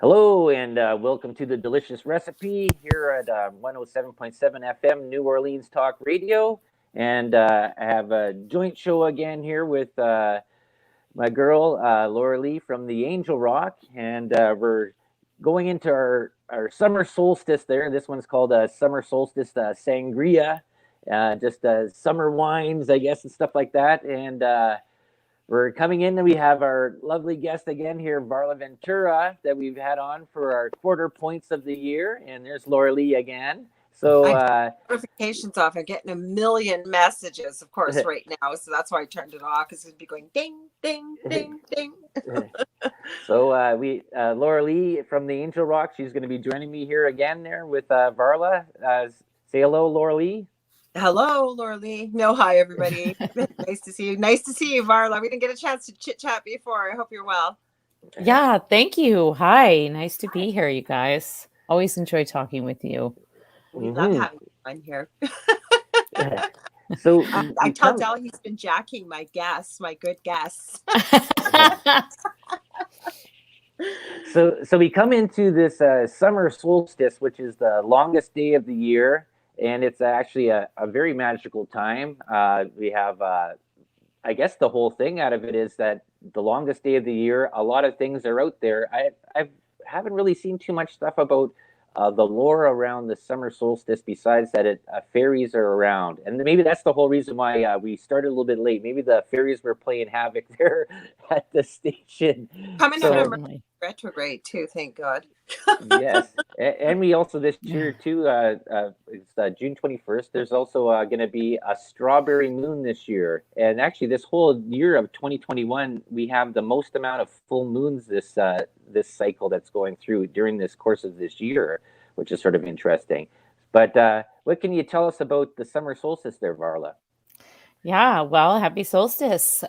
Hello, and welcome to the Delicious Recipe here at 107.7 FM New Orleans Talk Radio. And I have a joint show again here with my girl, Laura Lee from the Angel Rock. And we're going into our summer solstice there. This one's called Summer Solstice Sangria, just summer wines, I guess, and stuff like that. And we're coming in and we have our lovely guest again here, Varla Ventura, that we've had on for our quarter points of the year. And there's Laura Lee again. So, I turned notifications off. I'm getting a million messages, of course, right now. So that's why I turned it off, because it'd be going ding, ding, ding, ding. so Laura Lee from the Angel Rock, she's going to be joining me here again there with Varla. Say hello, Laura Lee. Hello, Laura Lee. No, hi, everybody. Nice to see you. Nice to see you, Varla. We didn't get a chance to chit chat before. I hope you're well. Yeah, thank you. Hi, nice to be here, you guys. Always enjoy talking with you. We love having fun here. So I tell Del he's been jacking my guests, my good guests. So we come into this summer solstice, which is the longest day of the year, and it's actually a very magical time. We have, I guess, the whole thing out of it is that the longest day of the year. A lot of things are out there. I haven't really seen too much stuff about the lore around the summer solstice, besides that fairies are around. And maybe that's the whole reason why we started a little bit late. Maybe the fairies were playing havoc there at the station. Coming out of retrograde too, thank God. Yes. And we also this year too, it's June 21st. There's also going to be a strawberry moon this year. And actually this whole year of 2021, we have the most amount of full moons this cycle that's going through during this course of this year, which is sort of interesting. But what can you tell us about the summer solstice there, Varla? Yeah, well, happy solstice.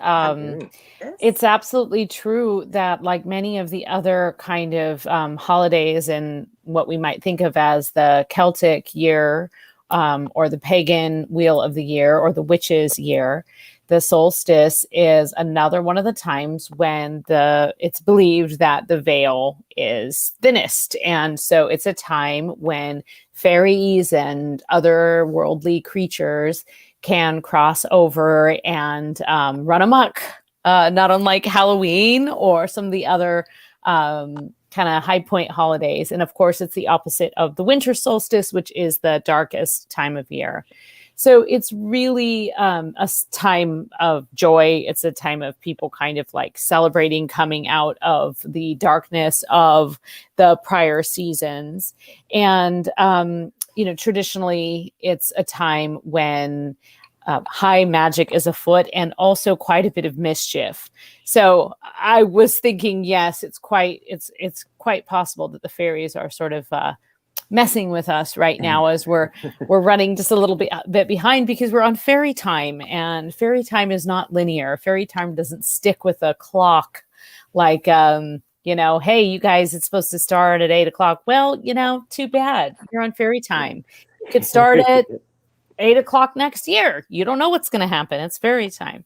It's absolutely true that, like many of the other kind of holidays and what we might think of as the Celtic year or the pagan wheel of the year or the witches year, the solstice is another one of the times when it's believed that the veil is thinnest. And so it's a time when fairies and other worldly creatures can cross over and run amok, not unlike Halloween or some of the other kind of high point holidays. And of course, it's the opposite of the winter solstice, which is the darkest time of year. So it's really a time of joy. It's a time of people kind of like celebrating coming out of the darkness of the prior seasons. And, traditionally, it's a time when high magic is afoot and also quite a bit of mischief. So I was thinking, yes, it's quite possible that the fairies are sort of messing with us right now as we're running just a little bit behind, because we're on fairy time, and fairy time is not linear. Fairy time doesn't stick with a clock like hey, you guys, it's supposed to start at 8:00. Well, too bad. You're on fairy time. You could start at 8:00 next year. You don't know what's going to happen. It's fairy time.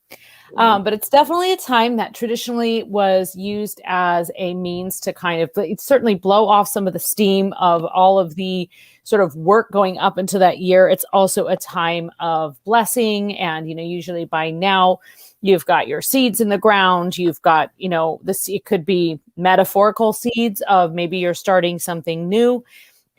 But it's definitely a time that traditionally was used as a means to kind of certainly blow off some of the steam of all of the sort of work going up into that year. It's also a time of blessing. And, usually by now you've got your seeds in the ground. You've got, it could be metaphorical seeds of maybe you're starting something new.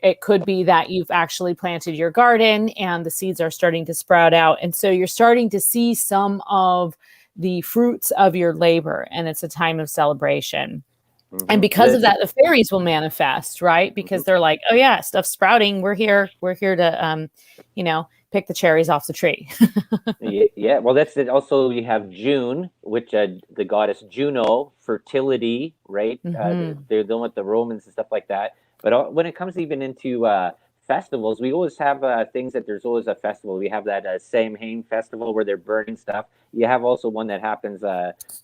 It could be that you've actually planted your garden and the seeds are starting to sprout out. And so you're starting to see some of the fruits of your labor, and it's a time of celebration. Mm-hmm. And because of that, the fairies will manifest, right? Because they're like, oh yeah, stuff's sprouting. We're here to, pick the cherries off the tree. Yeah. Well, that's it. Also, you have June, which the goddess Juno, fertility, right? Mm-hmm. They're dealing with the Romans and stuff like that. But when it comes even into festivals, we always have things that there's always a festival. We have that Samhain festival where they're burning stuff. You have also one that happens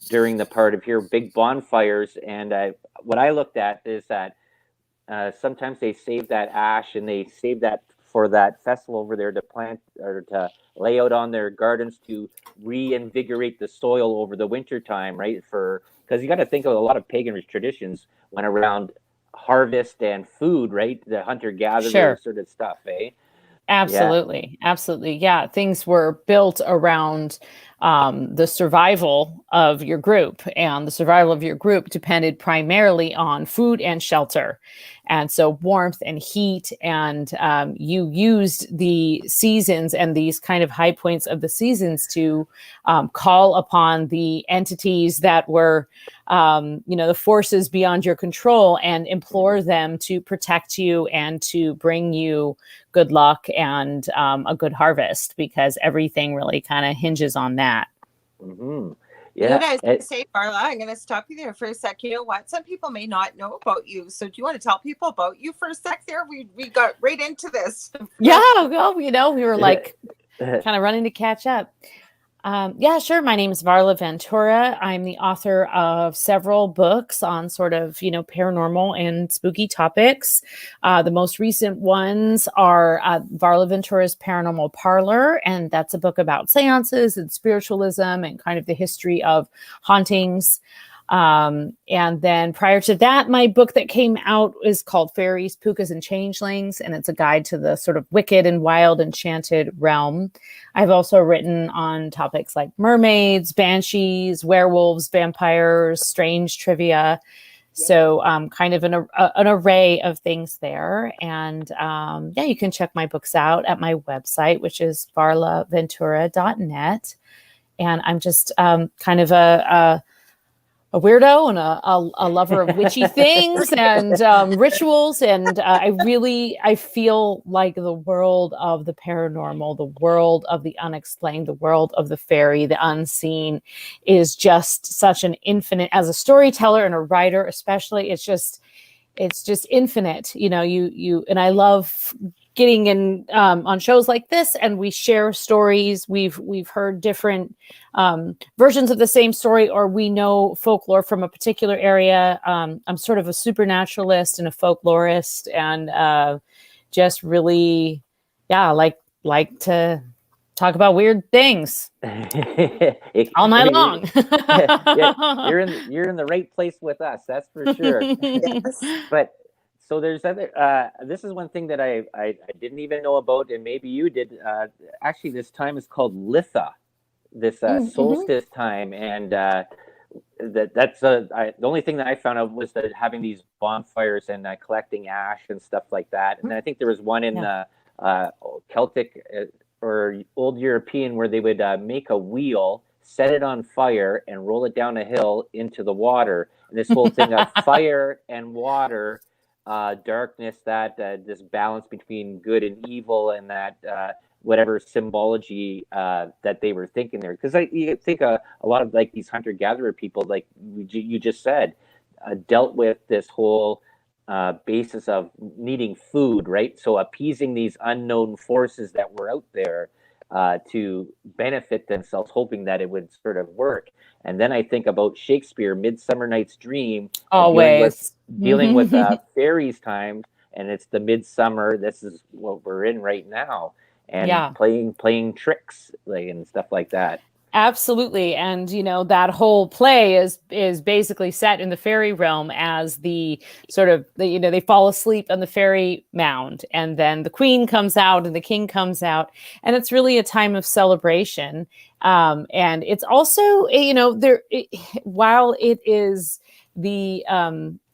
during the part of here, big bonfires. And what I looked at is that sometimes they save that ash and they save that for that festival over there to plant or to lay out on their gardens to reinvigorate the soil over the winter time, right? Because you got to think of a lot of pagan traditions went around harvest and food, right? The hunter-gatherer Sure. sort of stuff, eh? Yeah. Absolutely. Absolutely. Yeah. Things were built around the survival of your group, and the survival of your group depended primarily on food and shelter. And so, warmth and heat, and you used the seasons and these kind of high points of the seasons to call upon the entities that were, the forces beyond your control, and implore them to protect you and to bring you good luck and a good harvest, because everything really kind of hinges on that. Mm-hmm. You know Yeah. what I was going to say, Marla? I'm going to stop you there for a sec. You know what? Some people may not know about you. So do you want to tell people about you for a sec there? We got right into this. Yeah, well, we were like kind of running to catch up. Yeah, sure. My name is Varla Ventura. I'm the author of several books on sort of, paranormal and spooky topics. The most recent ones are Varla Ventura's Paranormal Parlor, and that's a book about seances and spiritualism and kind of the history of hauntings. And then prior to that, my book that came out is called Fairies, Pukas, and Changelings, and it's a guide to the sort of wicked and wild enchanted realm. I've also written on topics like mermaids, banshees, werewolves, vampires, strange trivia. So kind of an array of things there. And you can check my books out at my website, which is varlaventura.net. And I'm just kind of a weirdo and a lover of witchy things and rituals. And I feel like the world of the paranormal, the world of the unexplained, the world of the fairy, the unseen is just such an infinite, as a storyteller and a writer, especially, it's just infinite, you, and I love getting in on shows like this, and we share stories. We've heard different versions of the same story, or we know folklore from a particular area. I'm sort of a supernaturalist and a folklorist, and just really, like to talk about weird things all night long. Yeah, you're in the right place with us, that's for sure. Yes. But so there's other. This is one thing that I didn't even know about, and maybe you did. Actually, this time is called Litha, this solstice time, and that's the only thing that I found out was that having these bonfires and collecting ash and stuff like that. And I think there was one in Celtic or Old European where they would make a wheel, set it on fire, and roll it down a hill into the water. And this whole thing of fire and water. Darkness, that this balance between good and evil, and that whatever symbology that they were thinking there. Because you think a lot of like these hunter-gatherer people, like you just said, dealt with this whole basis of needing food, right? So appeasing these unknown forces that were out there to benefit themselves, hoping that it would sort of work. And then I think about Shakespeare, Midsummer Night's Dream, Always dealing with fairies time, and it's the midsummer. This is what we're in right now, and playing tricks and stuff like that. Absolutely. And, that whole play is basically set in the fairy realm as the sort of, they fall asleep on the fairy mound, and then the queen comes out and the king comes out, and it's really a time of celebration. And it's also, while it is the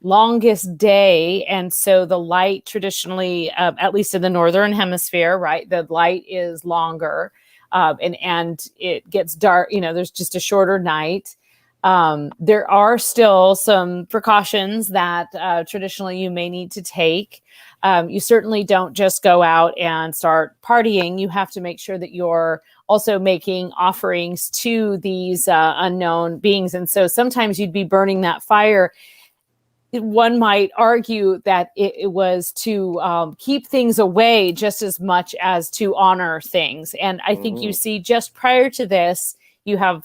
longest day, and so the light traditionally, at least in the northern hemisphere, right, the light is longer. And it gets dark, there's just a shorter night. There are still some precautions that traditionally you may need to take. You certainly don't just go out and start partying. You have to make sure that you're also making offerings to these unknown beings. And so sometimes you'd be burning that fire. One might argue that it was to keep things away just as much as to honor things. And I think you see just prior to this, you have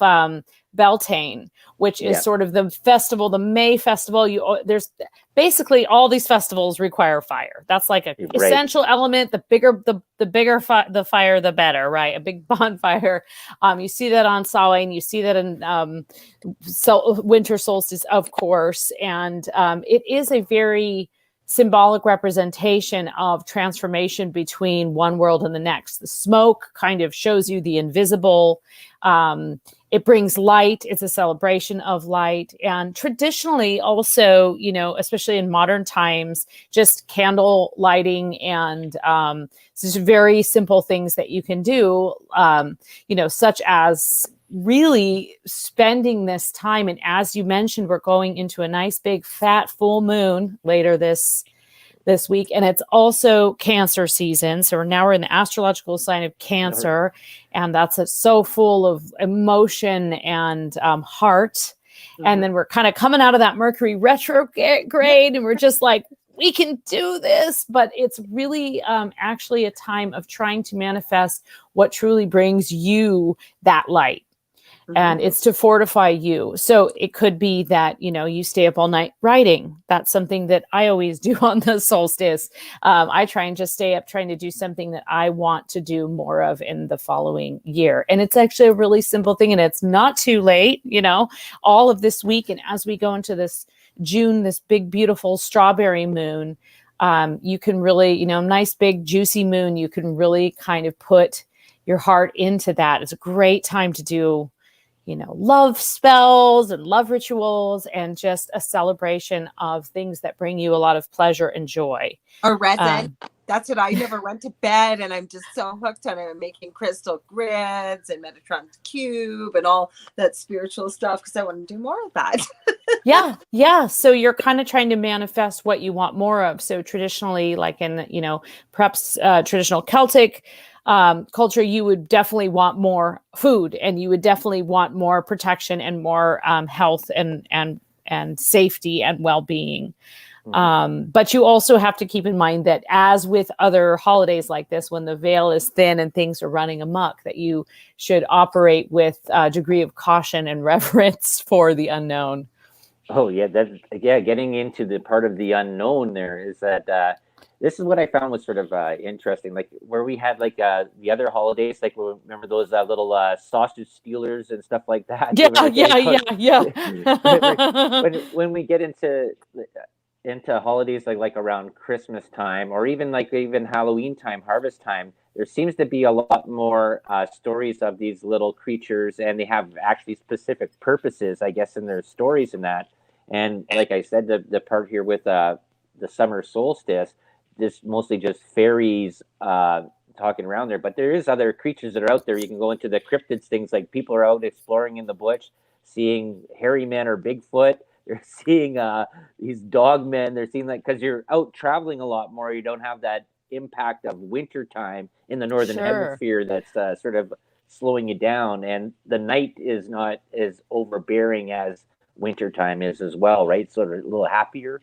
Beltane, which is sort of the festival, the May festival. There's basically all these festivals require fire. That's like an essential element. The bigger the fire, the better, right? A big bonfire. You see that on Samhain. You see that in winter solstice, of course. And it is a very symbolic representation of transformation between one world and the next. The smoke kind of shows you the invisible. It brings light. It's a celebration of light. And traditionally also, you know, especially in modern times, just candle lighting and just very simple things that you can do, you know, such as really spending this time. And as you mentioned, we're going into a nice big fat full moon later this week, and it's also Cancer season. So we're in the astrological sign of Cancer, and that's so full of emotion and heart. And then we're kind of coming out of that Mercury retrograde, and we're just like, we can do this. But it's really actually a time of trying to manifest what truly brings you that light. And it's to fortify you. So it could be that, you know, you stay up all night writing. That's something that I always do on the solstice. I try and just stay up trying to do something that I want to do more of in the following year. And it's actually a really simple thing, and it's not too late, you know, all of this week. And as we go into this June, this big, beautiful strawberry moon, you can really, you know, nice, big, juicy moon, you can really kind of put your heart into that. It's a great time to do, you know, love spells and love rituals and just a celebration of things that bring you a lot of pleasure and joy. Or resin. That's what I never went to bed, and I'm just so hooked on it. I'm making crystal grids and Metatron cube and all that spiritual stuff because I want to do more of that. Yeah. So you're kind of trying to manifest what you want more of. So traditionally, like in, you know, perhaps traditional Celtic culture, you would definitely want more food, and you would definitely want more protection and more health and safety and well-being. But you also have to keep in mind that, as with other holidays like this, when the veil is thin and things are running amok, that you should operate with a degree of caution and reverence for the unknown. Oh yeah, getting into the part of the unknown there is that this is what I found was sort of interesting. Like where we had like the other holidays, like remember those little sausage stealers and stuff like that. Yeah. when we get into holidays like around Christmas time, or even Halloween time, harvest time, there seems to be a lot more stories of these little creatures, and they have actually specific purposes, I guess, in their stories and that. And like I said, the part here with the summer solstice, this mostly just fairies talking around there, but there is other creatures that are out there. You can go into the cryptids, things like people are out exploring in the bush, seeing hairy men or Bigfoot. They're seeing these dog men. They're seeing, like, because you're out traveling a lot more, you don't have that impact of winter time in the northern hemisphere that's sort of slowing you down, and the night is not as overbearing as winter time is as well, right? Sort of a little happier.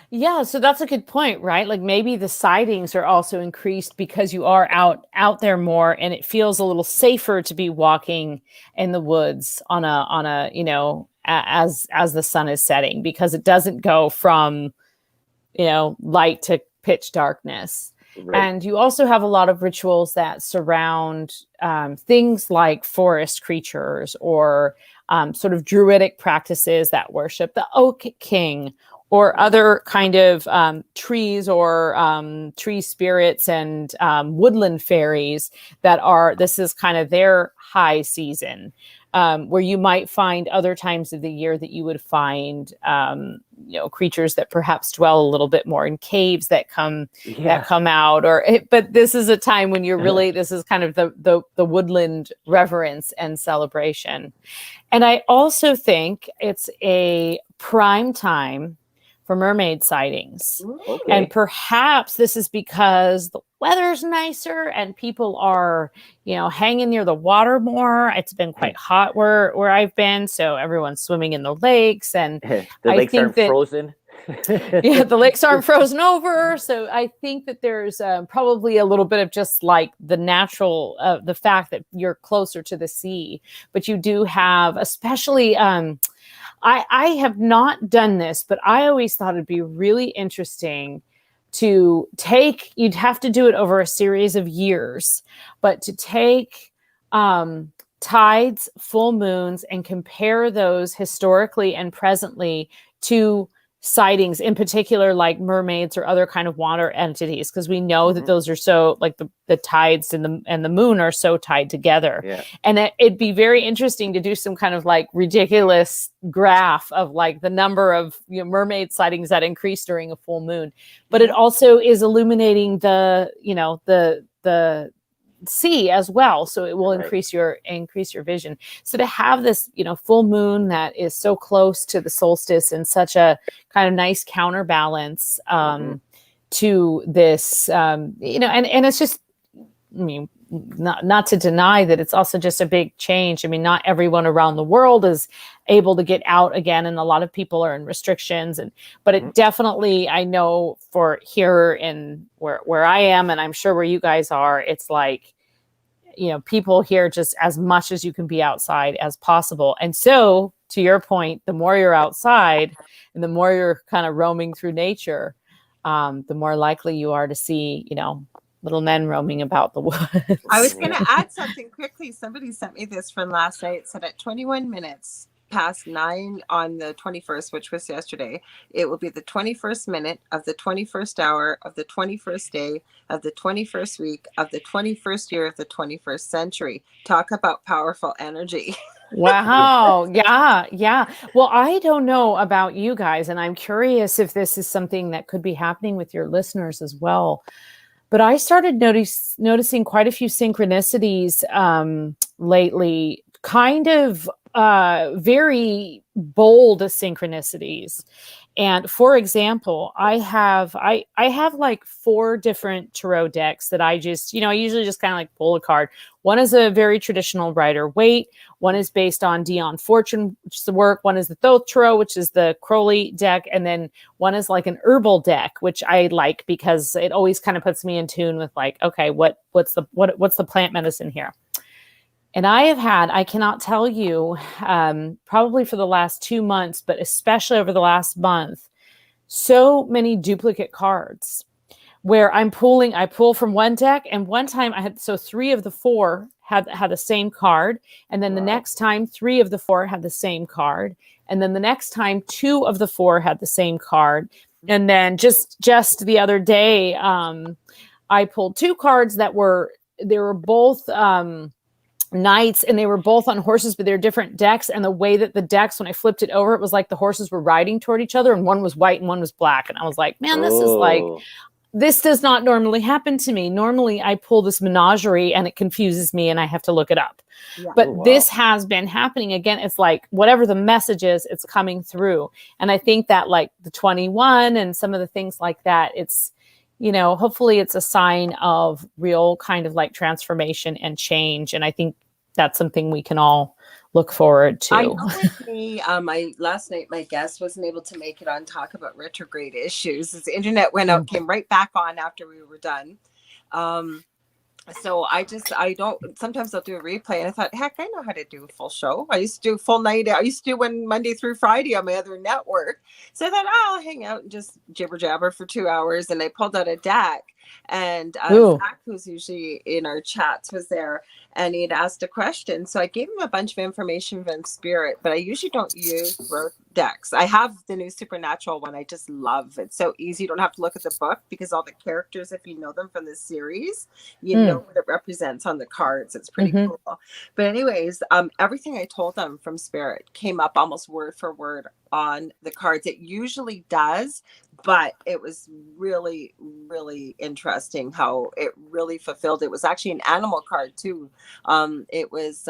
Yeah, so that's a good point, right? Like maybe the sightings are also increased because you are out there more, and it feels a little safer to be walking in the woods on a you know, as the sun is setting, because it doesn't go from, you know, light to pitch darkness. Right. And you also have a lot of rituals that surround things like forest creatures, or sort of druidic practices that worship the Oak King, or other kind of trees, or tree spirits and woodland fairies this is kind of their high season, where you might find other times of the year that you would find, you know, creatures that perhaps dwell a little bit more in caves that come out, but this is a time when you're really, this is kind of the woodland reverence and celebration. And I also think it's a prime time for mermaid sightings. Okay. And perhaps this is because the weather's nicer and people are, you know, hanging near the water more. It's been quite hot where I've been, so everyone's swimming in the lakes, and the lakes aren't frozen. Yeah, the lakes aren't frozen over. So I think that there's probably a little bit of just like the natural, the fact that you're closer to the sea, but you do have, especially, I have not done this, but I always thought it'd be really interesting to take, you'd have to do it over a series of years, but to take tides, full moons, and compare those historically and presently to sightings, in particular, like mermaids or other kind of water entities, because we know that those are so, like, the tides and the moon are so tied together. Yeah. And it'd be very interesting to do some kind of like ridiculous graph of like the number of mermaid sightings that increase during a full moon. But it also is illuminating the sea as well, so it will increase your vision. So to have this full moon that is so close to the solstice and such a kind of nice counterbalance to this and it's just, I mean, not to deny that it's also just a big change. I mean, not everyone around the world is able to get out again, and a lot of people are in restrictions. But it definitely, I know for here in where I am, and I'm sure where you guys are, it's like, people here just as much as you can be outside as possible. And so, to your point, the more you're outside and the more you're kind of roaming through nature, the more likely you are to see, little men roaming about the woods. I was going to add something quickly. Somebody sent me this from last night. It said at 21 minutes past 9 on the 21st, which was yesterday, it will be the 21st minute of the 21st hour of the 21st day of the 21st week of the 21st year of the 21st century. Talk about powerful energy. Wow. Yeah. Well, I don't know about you guys, and I'm curious if this is something that could be happening with your listeners as well. But I started noticing quite a few synchronicities lately, kind of very bold synchronicities. And for example, I have like 4 different tarot decks that I just, I usually just kind of like pull a card. One is a very traditional Rider-Waite. One is based on Dion Fortune, which is the work. One is the Thoth Tarot, which is the Crowley deck. And then one is like an herbal deck, which I like because it always kind of puts me in tune with like, okay, what's the plant medicine here? And I cannot tell you, probably for the last 2 months, but especially over the last month, so many duplicate cards where I pull from one deck, and one time I had, so 3 of the 4 had the same card. And then the next time 3 of the 4 had the same card. And then the next time 2 of the 4 had the same card. And then just the other day, I pulled 2 cards they were both, knights, and they were both on horses, but they're different decks. And the way that the decks, when I flipped it over, it was like the horses were riding toward each other, and one was white and one was black. And I was like, man, this does not normally happen to me. Normally I pull this menagerie and it confuses me and I have to look it up. Yeah. But this has been happening again. It's like whatever the message is, it's coming through. And I think that like the 21 and some of the things like that, it's, hopefully it's a sign of real kind of like transformation and change. And I think that's something we can all look forward to. I know with me, last night my guest wasn't able to make it on talk about retrograde issues. The internet went out, came right back on after we were done. So sometimes I'll do a replay, and I thought, heck, I know how to do a full show. I used to do a full night. I used to do one Monday through Friday on my other network. So I thought, I'll hang out and just jibber jabber for 2 hours. And I pulled out a deck, and Zach, who's usually in our chats, was there, and he'd asked a question. So I gave him a bunch of information from Spirit, but I usually don't use both decks. I have the new Supernatural one. I just love it. So easy. You don't have to look at the book, because all the characters, if you know them from the series, you know what it represents on the cards. It's pretty cool. But anyways, everything I told them from Spirit came up almost word for word on the cards. It usually does, but it was really, really interesting how it really fulfilled. It was actually an animal card too. It was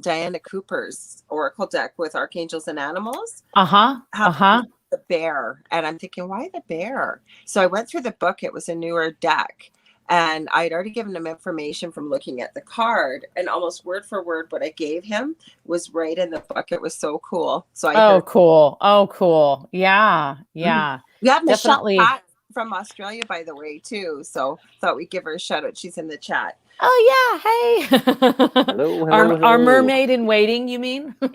Diana Cooper's Oracle deck with Archangels and Animals. The bear. And I'm thinking, why the bear? So I went through the book. It was a newer deck. And I'd already given him information from looking at the card, and almost word for word what I gave him was right in the book. It was so cool. So cool. Yeah. Yeah. We have Michelle Pat from Australia, by the way, too. So thought we'd give her a shout out. She's in the chat. Oh yeah. Hey. Hello. Our mermaid in waiting, you mean? So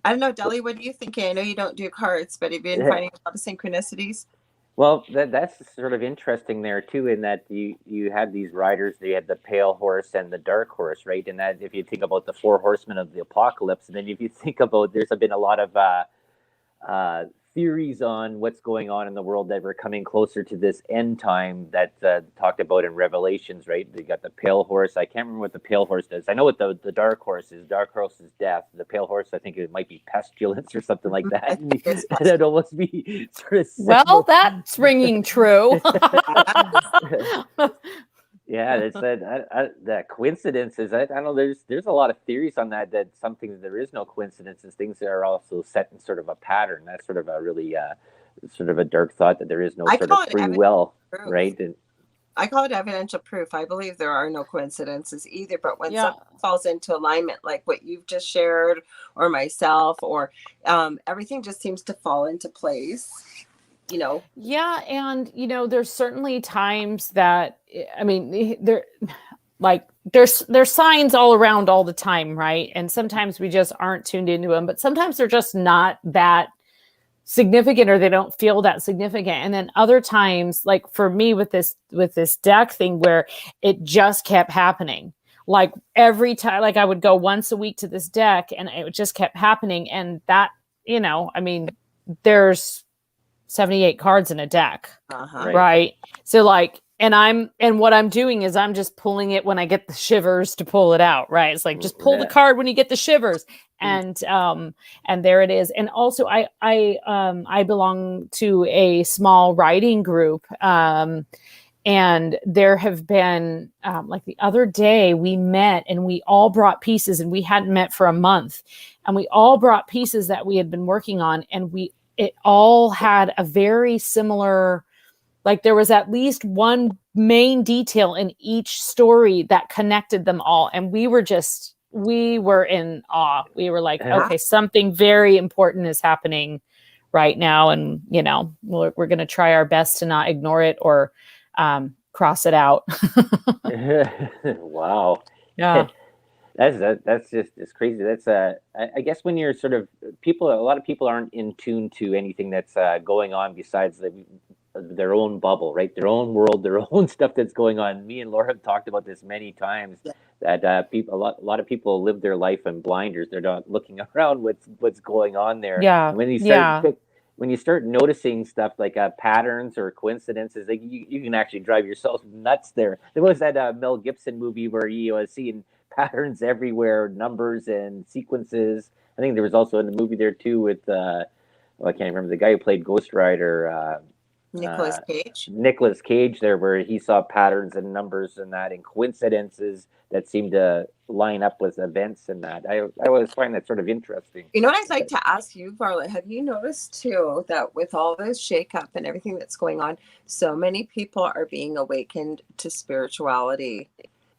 I don't know, Deli, what do you think? I know you don't do cards, but have you been finding a lot of synchronicities? Well, that's sort of interesting there too, in that you had these riders. They had the pale horse and the dark horse, right? And that if you think about the four horsemen of the apocalypse, and then if you think about, there's been a lot of uh, theories on what's going on in the world, that we're coming closer to this end time that talked about in Revelations, right? They got the pale horse. I can't remember what the pale horse does. I know what the dark horse is. Dark horse is death. The pale horse, I think it might be pestilence or something like that. That'd almost be sort of Well, that's ringing true. Yeah, it's that coincidences. I don't know. There's a lot of theories on that. That some things there is no coincidences. Things that are also set in sort of a pattern. That's sort of a really sort of a dark thought, that there is no sort of free will, right? And I call it evidential proof. I believe there are no coincidences either. But when something falls into alignment, like what you've just shared, or myself, or everything just seems to fall into place. Yeah, and there's certainly times that, I mean, there's signs all around all the time, right? And sometimes we just aren't tuned into them, but sometimes they're just not that significant, or they don't feel that significant. And then other times, like for me with this deck thing, where it just kept happening. Like every time, like I would go once a week to this deck, and it just kept happening. And that, I mean, there's 78 cards in a deck, right? So like, and what I'm doing is I'm just pulling it when I get the shivers to pull it out, right? It's like, just pull the card when you get the shivers, and there it is. And also, I belong to a small writing group, and there have been like the other day we met, and we all brought pieces, and we hadn't met for a month, and we all brought pieces that we had been working on, and it all had a very similar, like there was at least one main detail in each story that connected them all. And we were in awe. We were like, okay, something very important is happening right now. And, we're going to try our best to not ignore it or cross it out. Wow. Yeah. That's just, it's crazy. That's I guess when you're sort of a lot of people aren't in tune to anything that's going on besides their own bubble, right? Their own world, their own stuff that's going on. Me and Laura have talked about this many times. That a lot of people live their life in blinders. They're not looking around what's going on there. Yeah. And when you start noticing stuff like patterns or coincidences, like you can actually drive yourself nuts there. There was that Mel Gibson movie where he was seeing patterns everywhere, numbers and sequences. I think there was also in the movie there too with I can't remember the guy who played Ghost Rider, Nicolas Cage there, where he saw patterns and numbers and that, and coincidences that seemed to line up with events and that. I always find that sort of interesting. You know what I'd like to ask you, Varla, have you noticed too that with all this shakeup and everything that's going on, so many people are being awakened to spirituality?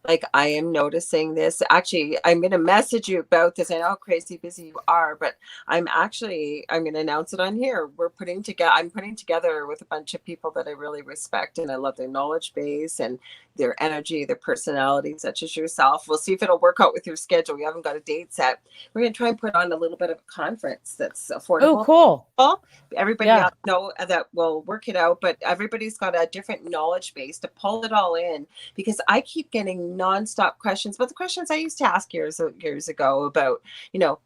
Like, I am noticing this. Actually, I'm going to message you about this. I know how crazy busy you are, but I'm going to announce it on here. I'm putting together with a bunch of people that I really respect, and I love their knowledge base and their energy, their personality, such as yourself. We'll see if it'll work out with your schedule. We haven't got a date set. We're going to try and put on a little bit of a conference that's affordable. Oh, cool. Everybody know that we'll work it out, but everybody's got a different knowledge base to pull it all in, because I keep getting nonstop questions, but the questions I used to ask years ago about,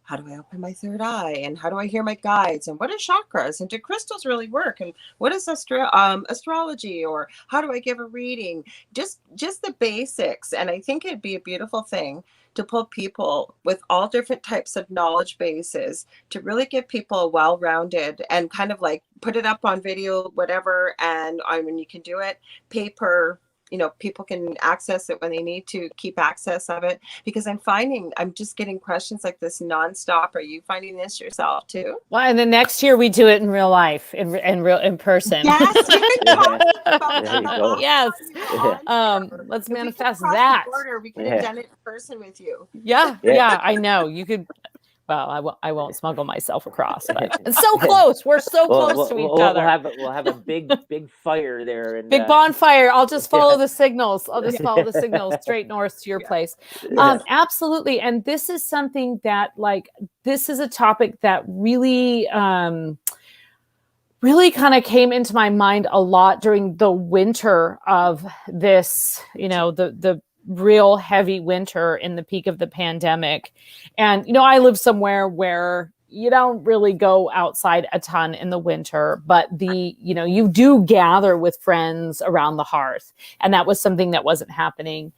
how do I open my third eye, and how do I hear my guides, and what are chakras, and do crystals really work, and what is astrology, or how do I give a reading? Just the basics. And I think it'd be a beautiful thing to pull people with all different types of knowledge bases to really give people a well-rounded, and kind of like put it up on video, whatever. And when you can do it, paper, people can access it when they need to keep access of it, because I'm just getting questions like this nonstop. Are you finding this yourself too? Well, and then next year we do it in real life, in person. Yes. Yes. Let's manifest that. We could have done it in person with you. Yeah. I know you could. Well, I won't smuggle myself across, but it's so close. We're so close to each other. We'll have a big fire there. And, big bonfire. I'll just follow the signals. I'll just follow the signals straight north to your place. Absolutely. And this is something that, this is a topic that really, really kind of came into my mind a lot during the winter of this, the real heavy winter in the peak of the pandemic. And, I live somewhere where you don't really go outside a ton in the winter, but you do gather with friends around the hearth. And that was something that wasn't happening.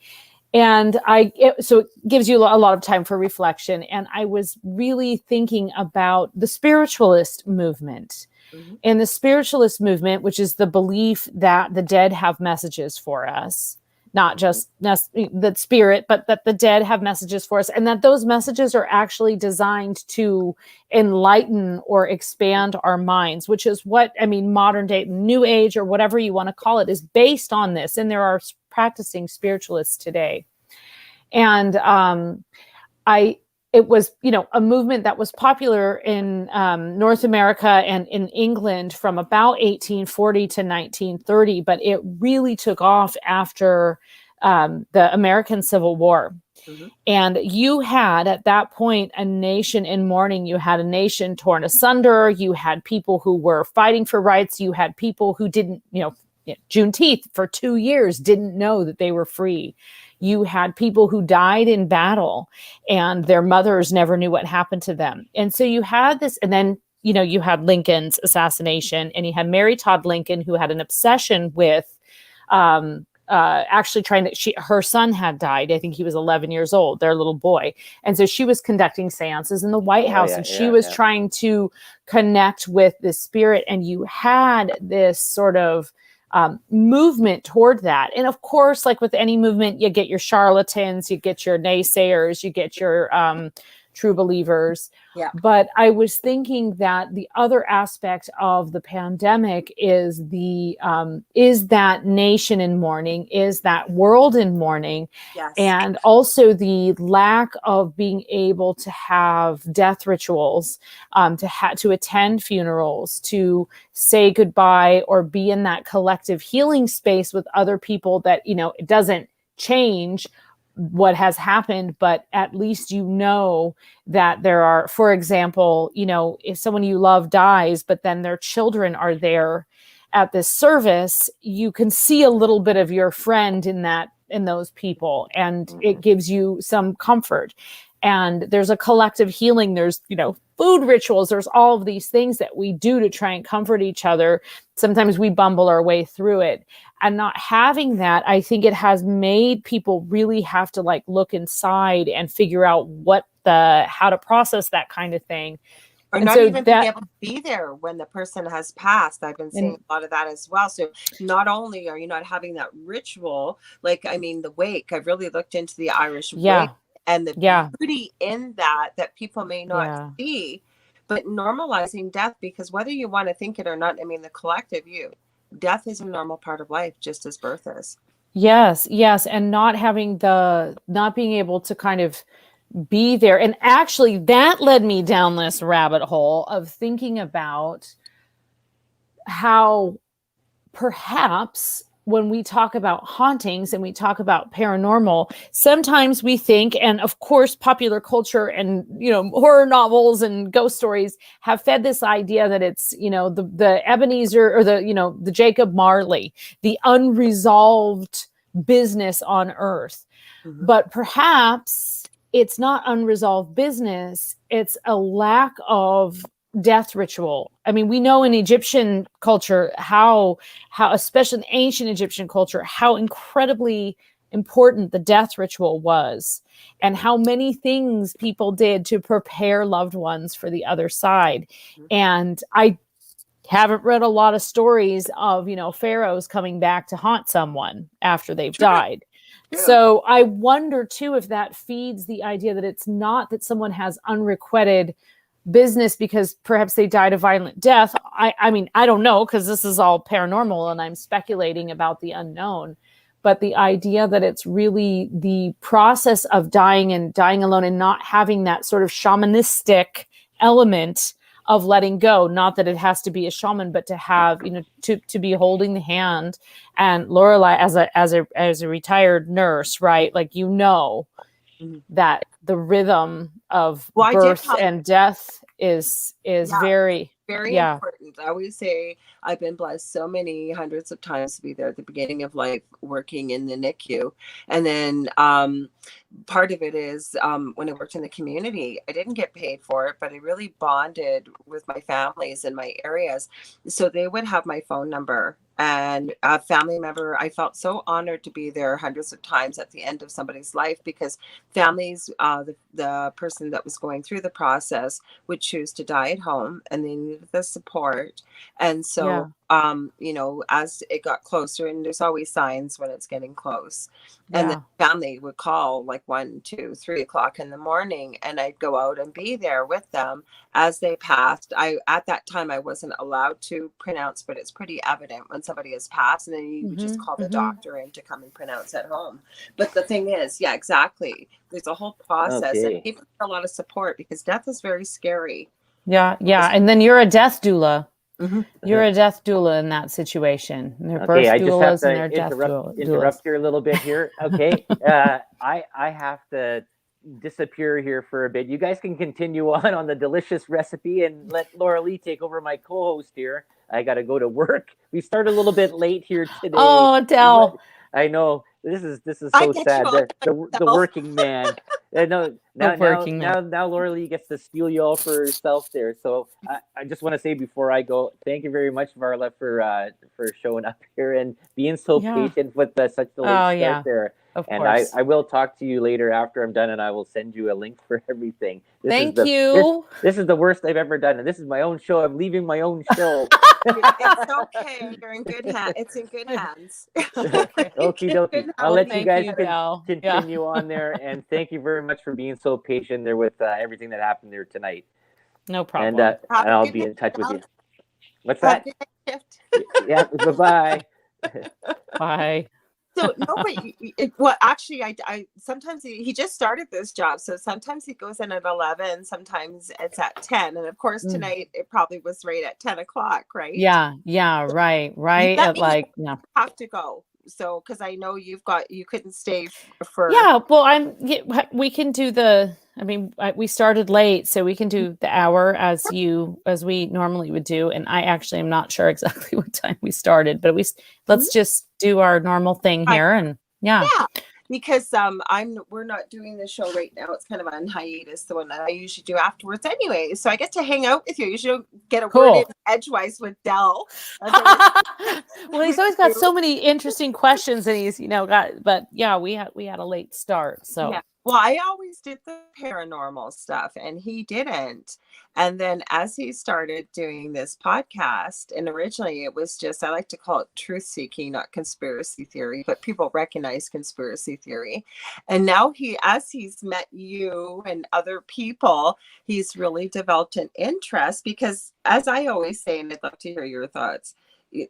And so it gives you a lot of time for reflection. And I was really thinking about the spiritualist movement. Mm-hmm. And the spiritualist movement, which is the belief that the dead have messages for us, not just the spirit, but that the dead have messages for us, and that those messages are actually designed to enlighten or expand our minds, which is what, modern day New Age or whatever you want to call it is based on this. And there are practicing spiritualists today. And it was, a movement that was popular in North America and in England from about 1840 to 1930, but it really took off after the American Civil War. Mm-hmm. And you had at that point a nation in mourning. You had a nation torn asunder. You had people who were fighting for rights. You had people who didn't, Juneteenth for 2 years didn't know that they were free. You had people who died in battle and their mothers never knew what happened to them. And so you had this, and then, you had Lincoln's assassination, and you had Mary Todd Lincoln, who had an obsession with actually her son had died. I think he was 11 years old, their little boy. And so she was conducting seances in the White House, and she was trying to connect with the spirit. And you had this sort of movement toward that. And of course, like with any movement, you get your charlatans, you get your naysayers, you get your true believers. Yeah. But I was thinking that the other aspect of the pandemic is that nation in mourning, is that world in mourning. Yes. And also the lack of being able to have death rituals, to attend funerals, to say goodbye, or be in that collective healing space with other people that, it doesn't change what has happened, but at least that there are, for example, if someone you love dies, but then their children are there at this service, you can see a little bit of your friend in those people, and it gives you some comfort. And there's a collective healing. There's, food rituals. There's all of these things that we do to try and comfort each other. Sometimes we bumble our way through it. And not having that, I think it has made people really have to look inside and figure out how to process that kind of thing. Or not even being able to be there when the person has passed. I've been seeing a lot of that as well. So not only are you not having that ritual, the wake, I've really looked into the Irish wake and the beauty in that people may not see, but normalizing death, because whether you want to think it or not, the collective death is a normal part of life, just as birth is. Yes. And not being able to kind of be there. And actually that led me down this rabbit hole of thinking about how perhaps when we talk about hauntings and we talk about paranormal, sometimes we think, and of course, popular culture and, horror novels and ghost stories have fed this idea that it's, the Ebenezer or the Jacob Marley, the unresolved business on earth. Mm-hmm. But perhaps it's not unresolved business. It's a lack of death ritual. We know in Egyptian culture how especially in ancient Egyptian culture, how incredibly important the death ritual was, and how many things people did to prepare loved ones for the other side. And I haven't read a lot of stories of, pharaohs coming back to haunt someone after they've died. Yeah. So I wonder too if that feeds the idea that it's not that someone has unrequited business because perhaps they died a violent death. I don't know, because this is all paranormal and I'm speculating about the unknown, but the idea that it's really the process of dying and dying alone and not having that sort of shamanistic element of letting go, not that it has to be a shaman, but to have, to be holding the hand. And Lorelei as a retired nurse, right? Mhm. that the rhythm of Well, I did birth have- and death is very very yeah. important. I always say I've been blessed so many hundreds of times to be there at the beginning of life working in the NICU. And then part of it is when I worked in the community, I didn't get paid for it, but I really bonded with my families in my areas. So they would have my phone number, and a family member, I felt so honored to be there hundreds of times at the end of somebody's life, because families, the person that was going through the process would choose to die at home, and they needed the support. And so you know, as it got closer, and there's always signs when it's getting close, and the family would call like 1, 2, 3 o'clock in the morning, and I'd go out and be there with them as they passed. At that time I wasn't allowed to pronounce, but it's pretty evident when somebody has passed, and then you would just call the doctor in to come and pronounce at home. But the thing is, yeah, exactly, there's a whole process, and people need a lot of support, because death is very scary. Yeah. And then you're a death doula. Mm-hmm. You're a death doula in that situation. They're birth I just doulas have and they're death interrupt here a little bit here. Okay. I have to disappear here for a bit. You guys can continue on the delicious recipe, and let Laura Lee take over my co-host here. I got to go to work. We started a little bit late here today. Oh, Del. I know this is so sad. The working man. No, now Laura Lee gets to steal you all for herself there. So I just want to say before I go, thank you very much, Marla, for showing up here and being so patient with such a late start there. Of and course. I will talk to you later after I'm done, and I will send you a link for everything. Thank you. This is the worst I've ever done, and this is my own show. I'm leaving my own show. It's okay. You're in good hands. It's in good hands. Okie dokie. I'll let you guys continue on there, and thank you very much for being so patient there with everything that happened there tonight. No problem. And I'll be in touch with you. What's that? Yeah. Bye-bye. Bye. So no, but actually, I sometimes he just started this job, so sometimes he goes in at 11, sometimes it's at 10, and of course tonight it probably was right at 10 o'clock, right? Yeah, right. Have to go. So because I know you couldn't stay for. Yeah, well, we can do we started late, so we can do the hour as we normally would do. And I actually am not sure exactly what time we started, but let's just do our normal thing here. And yeah, because we're not doing the show right now. It's kind of on hiatus, the one that I usually do afterwards anyway. So I get to hang out with you. You should get a word in edgewise with Del. Well, he's always got so many interesting questions, and he's we had a late start. So well, I always did the paranormal stuff, and he didn't. And then as he started doing this podcast, and originally it was just, I like to call it truth seeking, not conspiracy theory, but people recognize conspiracy theory. And now as he's met you and other people, he's really developed an interest, because as I always say, and I'd love to hear your thoughts,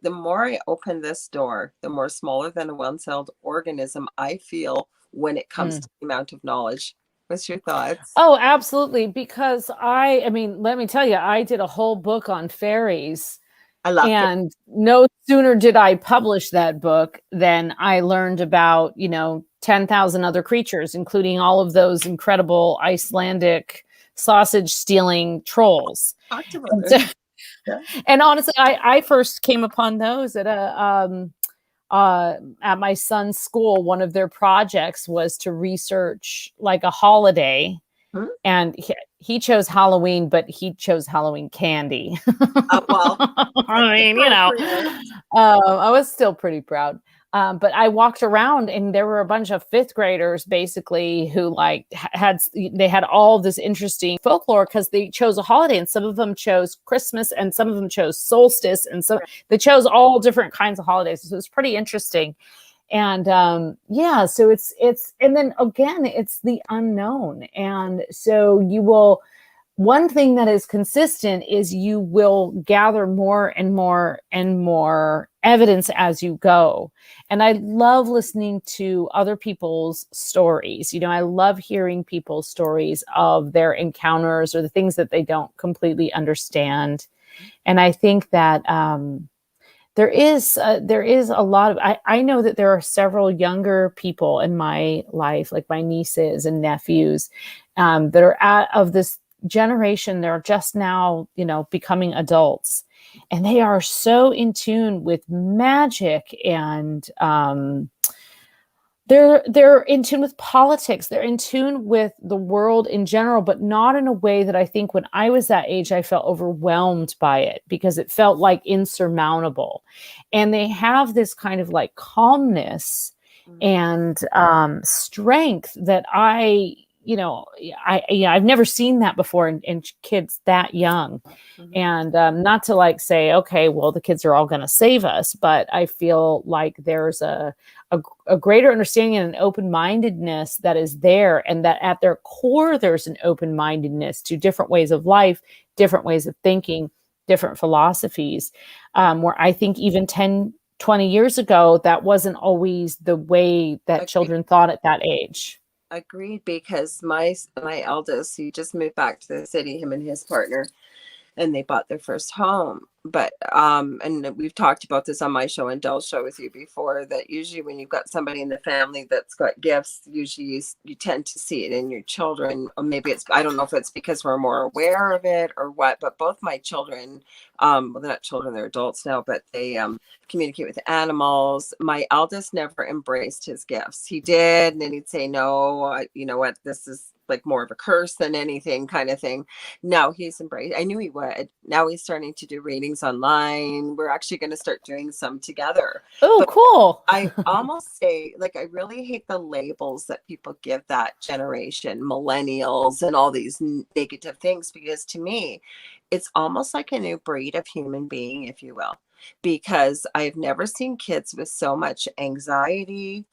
the more I open this door, the more smaller than a one-celled organism I feel when it comes to the amount of knowledge. What's your thoughts? Oh, absolutely. Because I mean, let me tell you, I did a whole book on fairies. I love it. And no sooner did I publish that book than I learned about, 10,000 other creatures, including all of those incredible Icelandic sausage stealing trolls. And honestly, I first came upon those at at my son's school. One of their projects was to research like a holiday, and he chose Halloween, but he chose Halloween candy. Well, I mean, I was still pretty proud. But I walked around, and there were a bunch of fifth graders basically who had all this interesting folklore because they chose a holiday, and some of them chose Christmas, and some of them chose solstice, and so they chose all different kinds of holidays. So it was pretty interesting. And so it's and then again, it's the unknown. And so one thing that is consistent is you will gather more and more and more evidence as you go. And I love listening to other people's stories. I love hearing people's stories of their encounters or the things that they don't completely understand. And I think that there is a lot of, I know that there are several younger people in my life, like my nieces and nephews, that are of this generation. They're just now, becoming adults, and they are so in tune with magic, and they're in tune with politics. They're in tune with the world in general, but not in a way that I think when I was that age, I felt overwhelmed by it, because it felt like insurmountable. And they have this kind of like calmness and strength that I've never seen that before in kids that young. And not to like say, okay, well, the kids are all going to save us, but I feel like there's a greater understanding and an open-mindedness that is there, and that at their core, there's an open-mindedness to different ways of life, different ways of thinking, different philosophies, where I think even 10, 20 years ago, that wasn't always the way that children thought at that age. Agreed, because my eldest, he just moved back to the city, him and his partner, and they bought their first home. But and we've talked about this on my show and Dell's show with you before, that usually when you've got somebody in the family that's got gifts, usually you tend to see it in your children. Or maybe it's, I don't know if it's because we're more aware of it or what, but both my children, well, they're not children, they're adults now, but they communicate with animals. My eldest never embraced his gifts. He did, and then he'd say, no, you know what, this is like more of a curse than anything, kind of thing. Now he's embraced. I knew he would. Now he's starting to do readings online. We're actually going to start doing some together. Oh, cool. I almost say, like, I really hate the labels that people give that generation, millennials, and all these negative things, because to me, it's almost like a new breed of human being, if you will, because I've never seen kids with so much anxiety,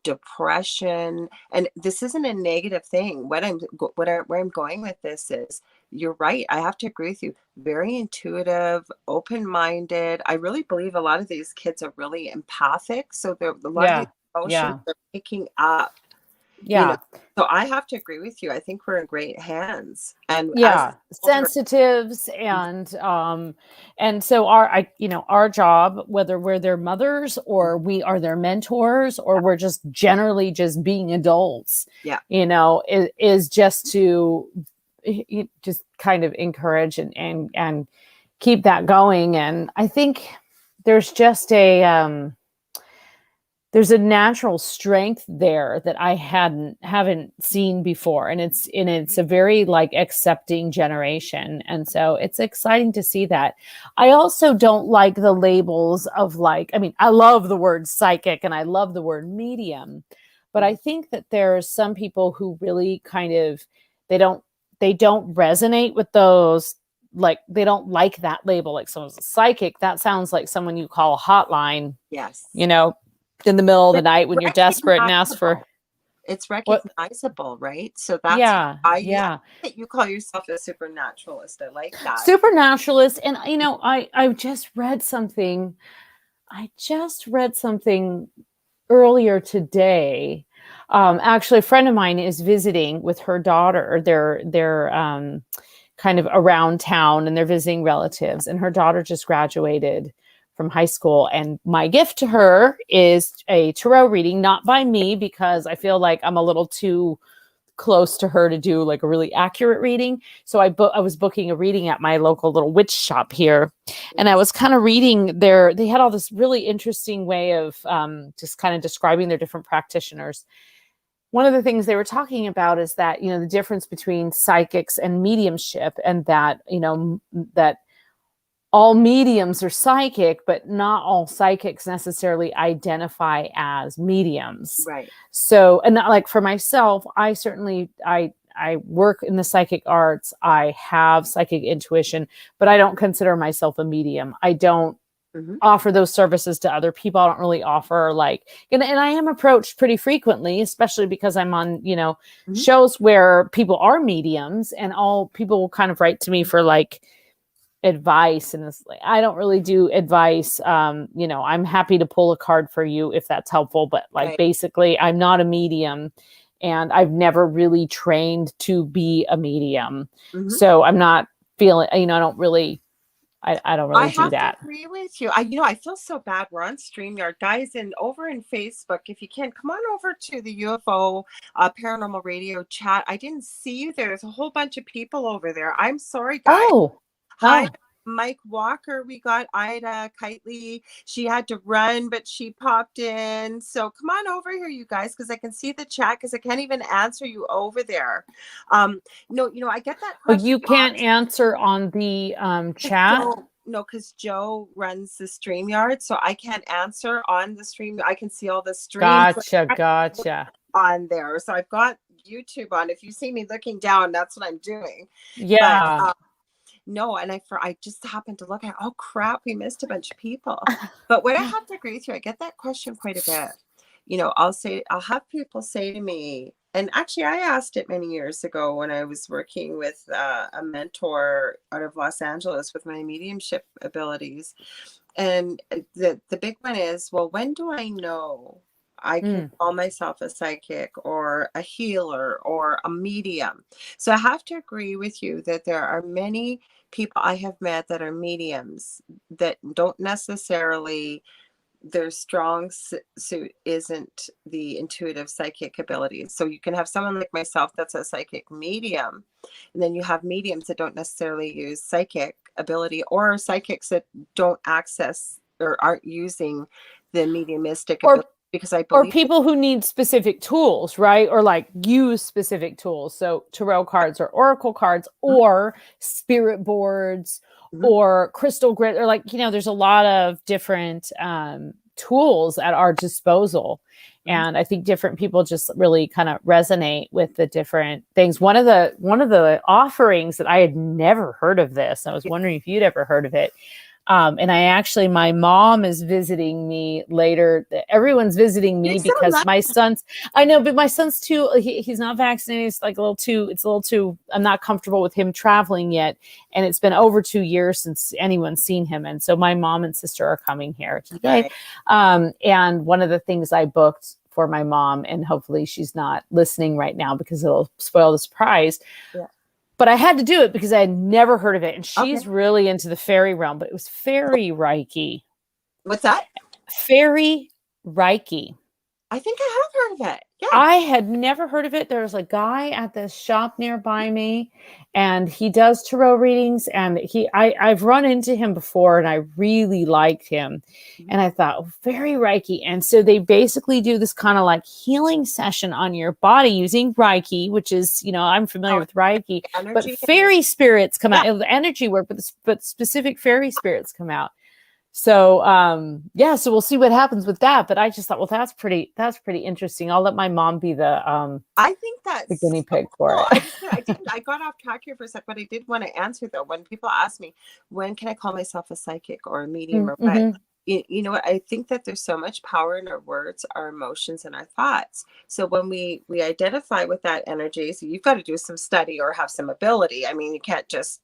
depression, and this isn't a negative thing. Where I'm going with this is, you're right, I have to agree with you, very intuitive, open-minded. I really believe a lot of these kids are really empathic, so they're a lot of these emotions they're picking up. So I have to agree with you. I think we're in great hands, and sensitives, and so our job, whether we're their mothers or we are their mentors or we're just generally just being adults, is just to just kind of encourage and keep that going. And I think there's just there's a natural strength there that I haven't seen before. And it's a very like accepting generation. And so it's exciting to see that. I also don't like the labels of I love the word psychic and I love the word medium, but I think that there's some people who really kind of, they don't resonate with those. Like they don't like that label. Like someone's a psychic, that sounds like someone you call a hotline. Yes. In the middle of the night when you're desperate and ask for. It's recognizable, right? So that's that you call yourself a supernaturalist. I like that. Supernaturalist. And I just read something. Earlier today. Actually, a friend of mine is visiting with her daughter. They're kind of around town and they're visiting relatives, and her daughter just graduated from high school. And my gift to her is a tarot reading, not by me, because I feel like I'm a little too close to her to do like a really accurate reading. So I was booking a reading at my local little witch shop here. And I was kind of reading they had all this really interesting way of just kind of describing their different practitioners. One of the things they were talking about is that, the difference between psychics and mediumship, and that, that all mediums are psychic, but not all psychics necessarily identify as mediums. Right. So, and like for myself, I certainly, I work in the psychic arts. I have psychic intuition, but I don't consider myself a medium. I don't offer those services to other people. I don't really offer and I am approached pretty frequently, especially because I'm on, shows where people are mediums, and all people will kind of write to me for advice, and I don't really do advice. I'm happy to pull a card for you if that's helpful, but basically I'm not a medium, and I've never really trained to be a medium. So I'm not feeling, I don't really I don't I really do have that. to agree with you. I feel so bad. We're on StreamYard, guys, and over in Facebook. If you can, come on over to the UFO Paranormal Radio chat. I didn't see you there. There's a whole bunch of people over there. I'm sorry, guys. Oh, Hi, oh, Mike Walker. We got Ida Kitely. She had to run, but she popped in. So come on over here, you guys, because I can see the chat because I can't even answer you over there. No, I get that oh, question. you can't answer on the chat. No, because Joe runs the StreamYard, so I can't answer on the stream. I can see all the streams Gotcha. on there. So I've got YouTube on. If you see me looking down, that's what I'm doing. Yeah. But no, and I just happened to look at, oh crap, we missed a bunch of people. But what I have to agree with you, I get that question quite a bit. I'll have people say to me, and actually I asked it many years ago when I was working with a mentor out of Los Angeles with my mediumship abilities. And the big one is, well, when do I know I can call myself a psychic or a healer or a medium? So I have to agree with you that there are many people I have met that are mediums that don't necessarily, their strong suit isn't the intuitive psychic abilities. So you can have someone like myself that's a psychic medium, and then you have mediums that don't necessarily use psychic ability, or psychics that don't access or aren't using the mediumistic ability. Because I believe, or people who need specific tools, right? Or like use specific tools. So tarot cards or oracle cards or spirit boards or crystal grid, or like, there's a lot of different tools at our disposal. And I think different people just really kind of resonate with the different things. One of the offerings that I had never heard of this, I was wondering if you'd ever heard of it. And my mom is visiting me later. Everyone's visiting me because my son's, I know, but my son's too, he's not vaccinated. It's like it's a little too, I'm not comfortable with him traveling yet. And it's been over 2 years since anyone's seen him. And so my mom and sister are coming here today. And one of the things I booked for my mom, and hopefully she's not listening right now because it'll spoil the surprise. Yeah. But I had to do it because I had never heard of it. And she's really into the fairy realm, but it was fairy Reiki. What's that? Fairy Reiki. I think I have heard of it. Yeah. I had never heard of it. There was a guy at this shop nearby me, and he does tarot readings, and I've run into him before, and I really liked him. And I thought, fairy Reiki. And so they basically do this kind of like healing session on your body using Reiki, which is, I'm familiar with Reiki, but fairy spirits come out. The energy work, but specific fairy spirits come out. So, so we'll see what happens with that. But I just thought, well, that's pretty interesting. I'll let my mom be the, I think that's the guinea pig for it. I got off track here for a sec, but I did want to answer though. When people ask me, when can I call myself a psychic or a medium or what? You know what? I think that there's so much power in our words, our emotions, and our thoughts. So when we identify with that energy, so you've got to do some study or have some ability. I mean, you can't just,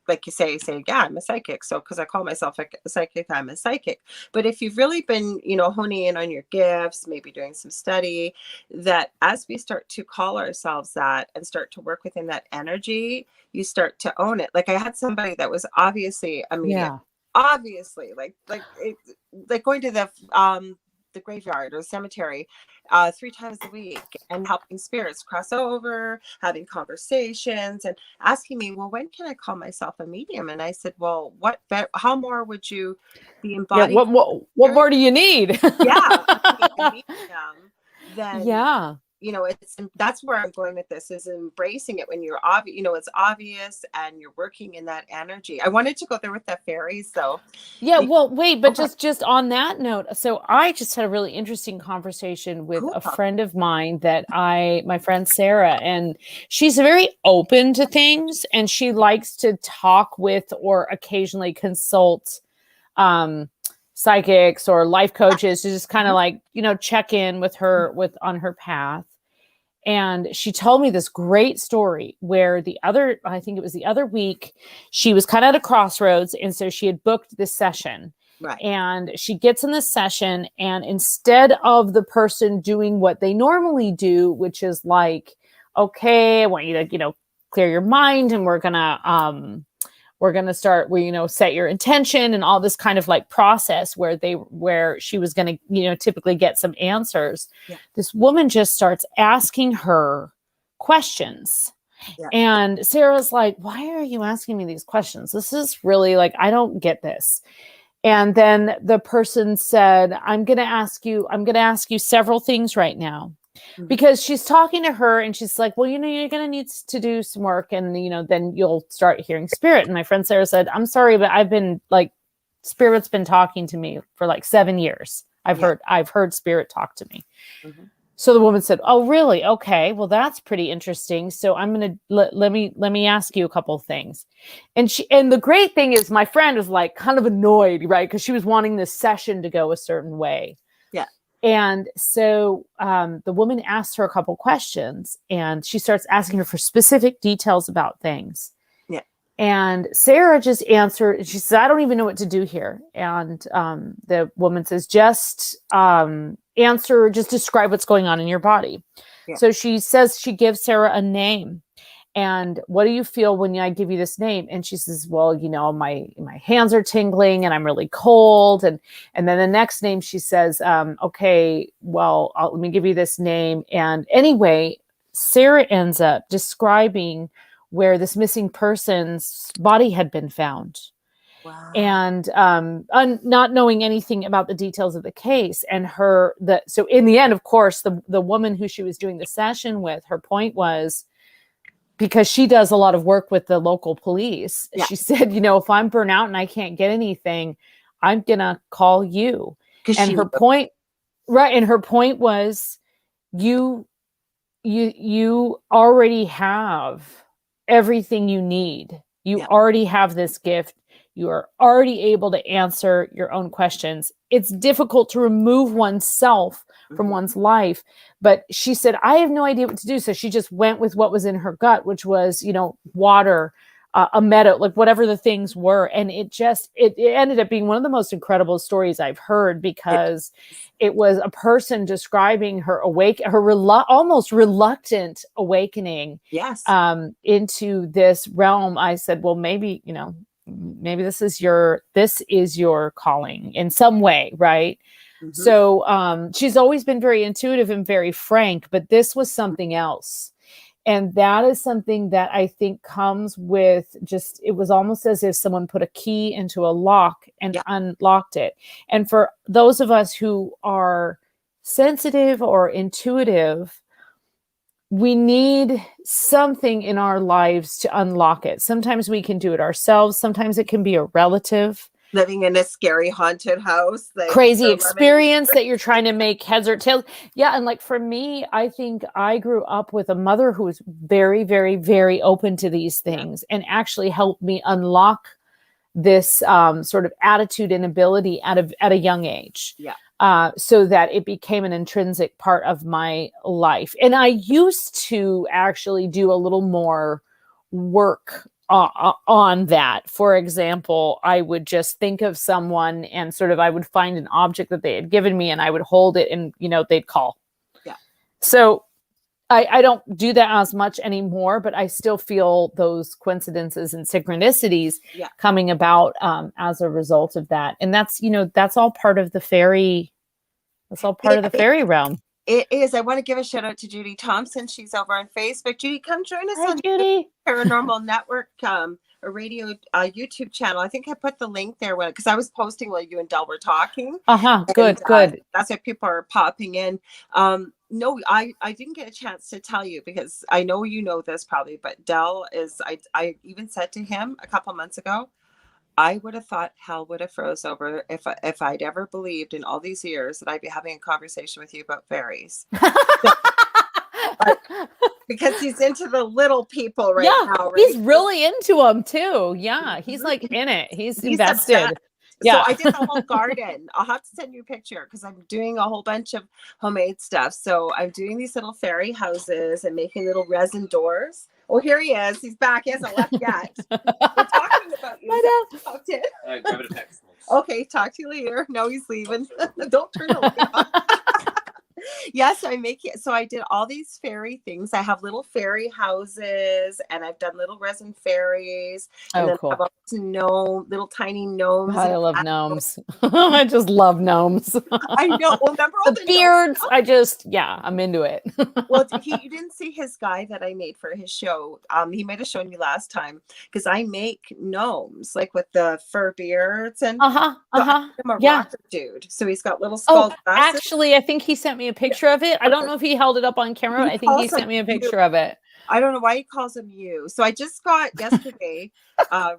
like you say, yeah, I'm a psychic. So because I call myself a psychic, I'm a psychic. But if you've really been, honing in on your gifts, maybe doing some study, that as we start to call ourselves that and start to work within that energy, you start to own it. Like I had somebody that was obviously a medium, obviously like going to the graveyard or cemetery 3 times a week and helping spirits cross over, having conversations and asking me, well, when can I call myself a medium? And I said, well, how more would you be embodied? Yeah, what more do you need? That's where I'm going with this, is embracing it when you're obvious, it's obvious and you're working in that energy. I wanted to go there with the fairies though. Yeah, well, wait, but just on that note, so I just had a really interesting conversation with a friend of mine my friend Sarah, and she's very open to things, and she likes to talk with or occasionally consult psychics or life coaches to just kind of like, check in with her on her path. And she told me this great story where I think it was the other week, she was kind of at a crossroads. And so she had booked this session. Right. And she gets in this session, and instead of the person doing what they normally do, which is like, okay, I want you to, clear your mind, and we're going to we're going to start, set your intention and all this kind of like process where she was going to, typically get some answers. Yeah. This woman just starts asking her questions. Yeah. And Sarah's like, why are you asking me these questions? This is really like, I don't get this. And then the person said, I'm going to ask you several things right now. Because she's talking to her and she's like, well, you're going to need to do some work and, then you'll start hearing spirit. And my friend Sarah said, I'm sorry, but I've been like, spirit's been talking to me for like 7 years. I've heard spirit talk to me. Mm-hmm. So the woman said, oh, really? Okay. Well, that's pretty interesting. So I'm going to let me ask you a couple of things. And the great thing is my friend was like kind of annoyed, right? Because she was wanting this session to go a certain way. Yeah. And so the woman asked her a couple questions and she starts asking her for specific details about things. Yeah. And Sarah just answered. She said, I don't even know what to do here. And the woman says, just describe what's going on in your body. Yeah. So she says, she gives Sarah a name. And what do you feel when I give you this name? And she says, well, my hands are tingling and I'm really cold. And then the next name she says, okay, well, let me give you this name. And anyway, Sarah ends up describing where this missing person's body had been found. Wow. And not knowing anything about the details of the case. And so in the end, of course, the woman who she was doing the session with, her point was, because she does a lot of work with the local police. Yeah. She said, if I'm burnt out and I can't get anything, I'm going to call you. And her point was, you already have everything you need. You already have this gift. You are already able to answer your own questions. It's difficult to remove oneself from one's life. But she said, I have no idea what to do. So she just went with what was in her gut, which was, water, a meadow, like whatever the things were. And it ended up being one of the most incredible stories I've heard, because it was a person describing her almost reluctant awakening into this realm. I said, well, maybe this is your calling in some way. Right. Mm-hmm. So she's always been very intuitive and very frank, but this was something else. And that is something that I think comes with it was almost as if someone put a key into a lock and unlocked it. And for those of us who are sensitive or intuitive, we need something in our lives to unlock it. Sometimes we can do it ourselves. Sometimes it can be a relative. Living in a scary haunted house. Crazy experience that you're trying to make heads or tails. Yeah. And like for me, I think I grew up with a mother who was very, very, very open to these things and actually helped me unlock this sort of attitude and ability at a young age. Yeah. So that it became an intrinsic part of my life. And I used to actually do a little more work on that. For example, I would just think of someone and I would find an object that they had given me and I would hold it and, they'd call. Yeah. So I don't do that as much anymore, but I still feel those coincidences and synchronicities coming about as a result of that. And that's, that's all part of the fairy. That's all part of the fairy realm. It is. I want to give a shout out to Judy Thompson. She's over on Facebook. Judy, come join us on Judy. Paranormal Network, a radio YouTube channel. I think I put the link there because I was posting while you and Del were talking. Good. That's why people are popping in. No, I didn't get a chance to tell you because I know you know this probably, but Del is. I even said to him a couple months ago, I would have thought hell would have froze over if I'd ever believed in all these years that I'd be having a conversation with you about fairies. Because he's into the little people now. Right? He's really into them too. Yeah, he's like in it. He's invested. Upset. Yeah. So I did the whole garden. I'll have to send you a picture because I'm doing a whole bunch of homemade stuff. So I'm doing these little fairy houses and making little resin doors. Oh, here he is. He's back. He hasn't left yet. We're talking about you. Grab it a text. Okay, talk to you later. No, he's leaving. Don't turn the light on. Yes, I make it. So I did all these fairy things. I have little fairy houses, and I've done little resin fairies, and Oh, then I have cool. all these little tiny God, gnomes. I And love gnomes. I just love gnomes. I know. Well, remember all The the gnomes? beards, yeah, I'm into it. Well, you didn't see his guy that I made for his show. He might have shown you last time because I make gnomes like with the fur beards, and Uh-huh, so I uh-huh. made him a Yeah. rocker dude. So he's got little Oh, skull glasses. actually, I think he sent me a picture of it. I don't know if he held it up on camera. He I think he calls them sent me a you. picture of it. I don't know why he calls them you. So I just got yesterday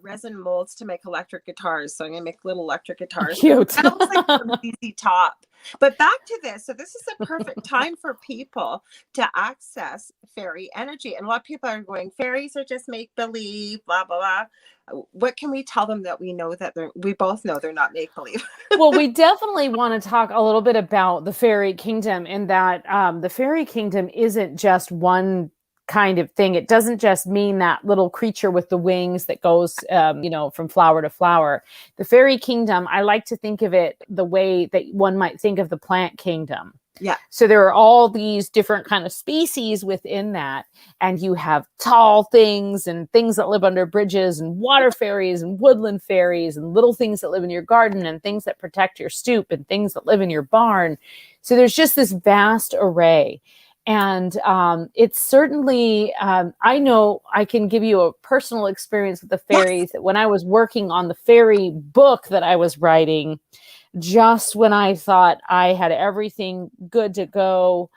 resin molds to make electric guitars. So I'm gonna make little electric guitars. Cute. Sounds like some easy top. But back to this. So this is a perfect time for people to access fairy energy. And a lot of people are going, fairies are just make believe, blah blah blah. What can we tell them that we know that we both know they're not make believe? Well, we definitely want to talk a little bit about the fairy kingdom, in that the fairy kingdom isn't just one kind of thing. It doesn't just mean that little creature with the wings that goes, from flower to flower. The fairy kingdom, I like to think of it the way that one might think of the plant kingdom. Yeah. So there are all these different kind of species within that. And you have tall things and things that live under bridges, and water fairies and woodland fairies, and little things that live in your garden, and things that protect your stoop, and things that live in your barn. So there's just this vast array. And it's certainly, I know I can give you a personal experience with the fairies. That when I was working on the fairy book that I was writing, just when I thought I had everything good to go,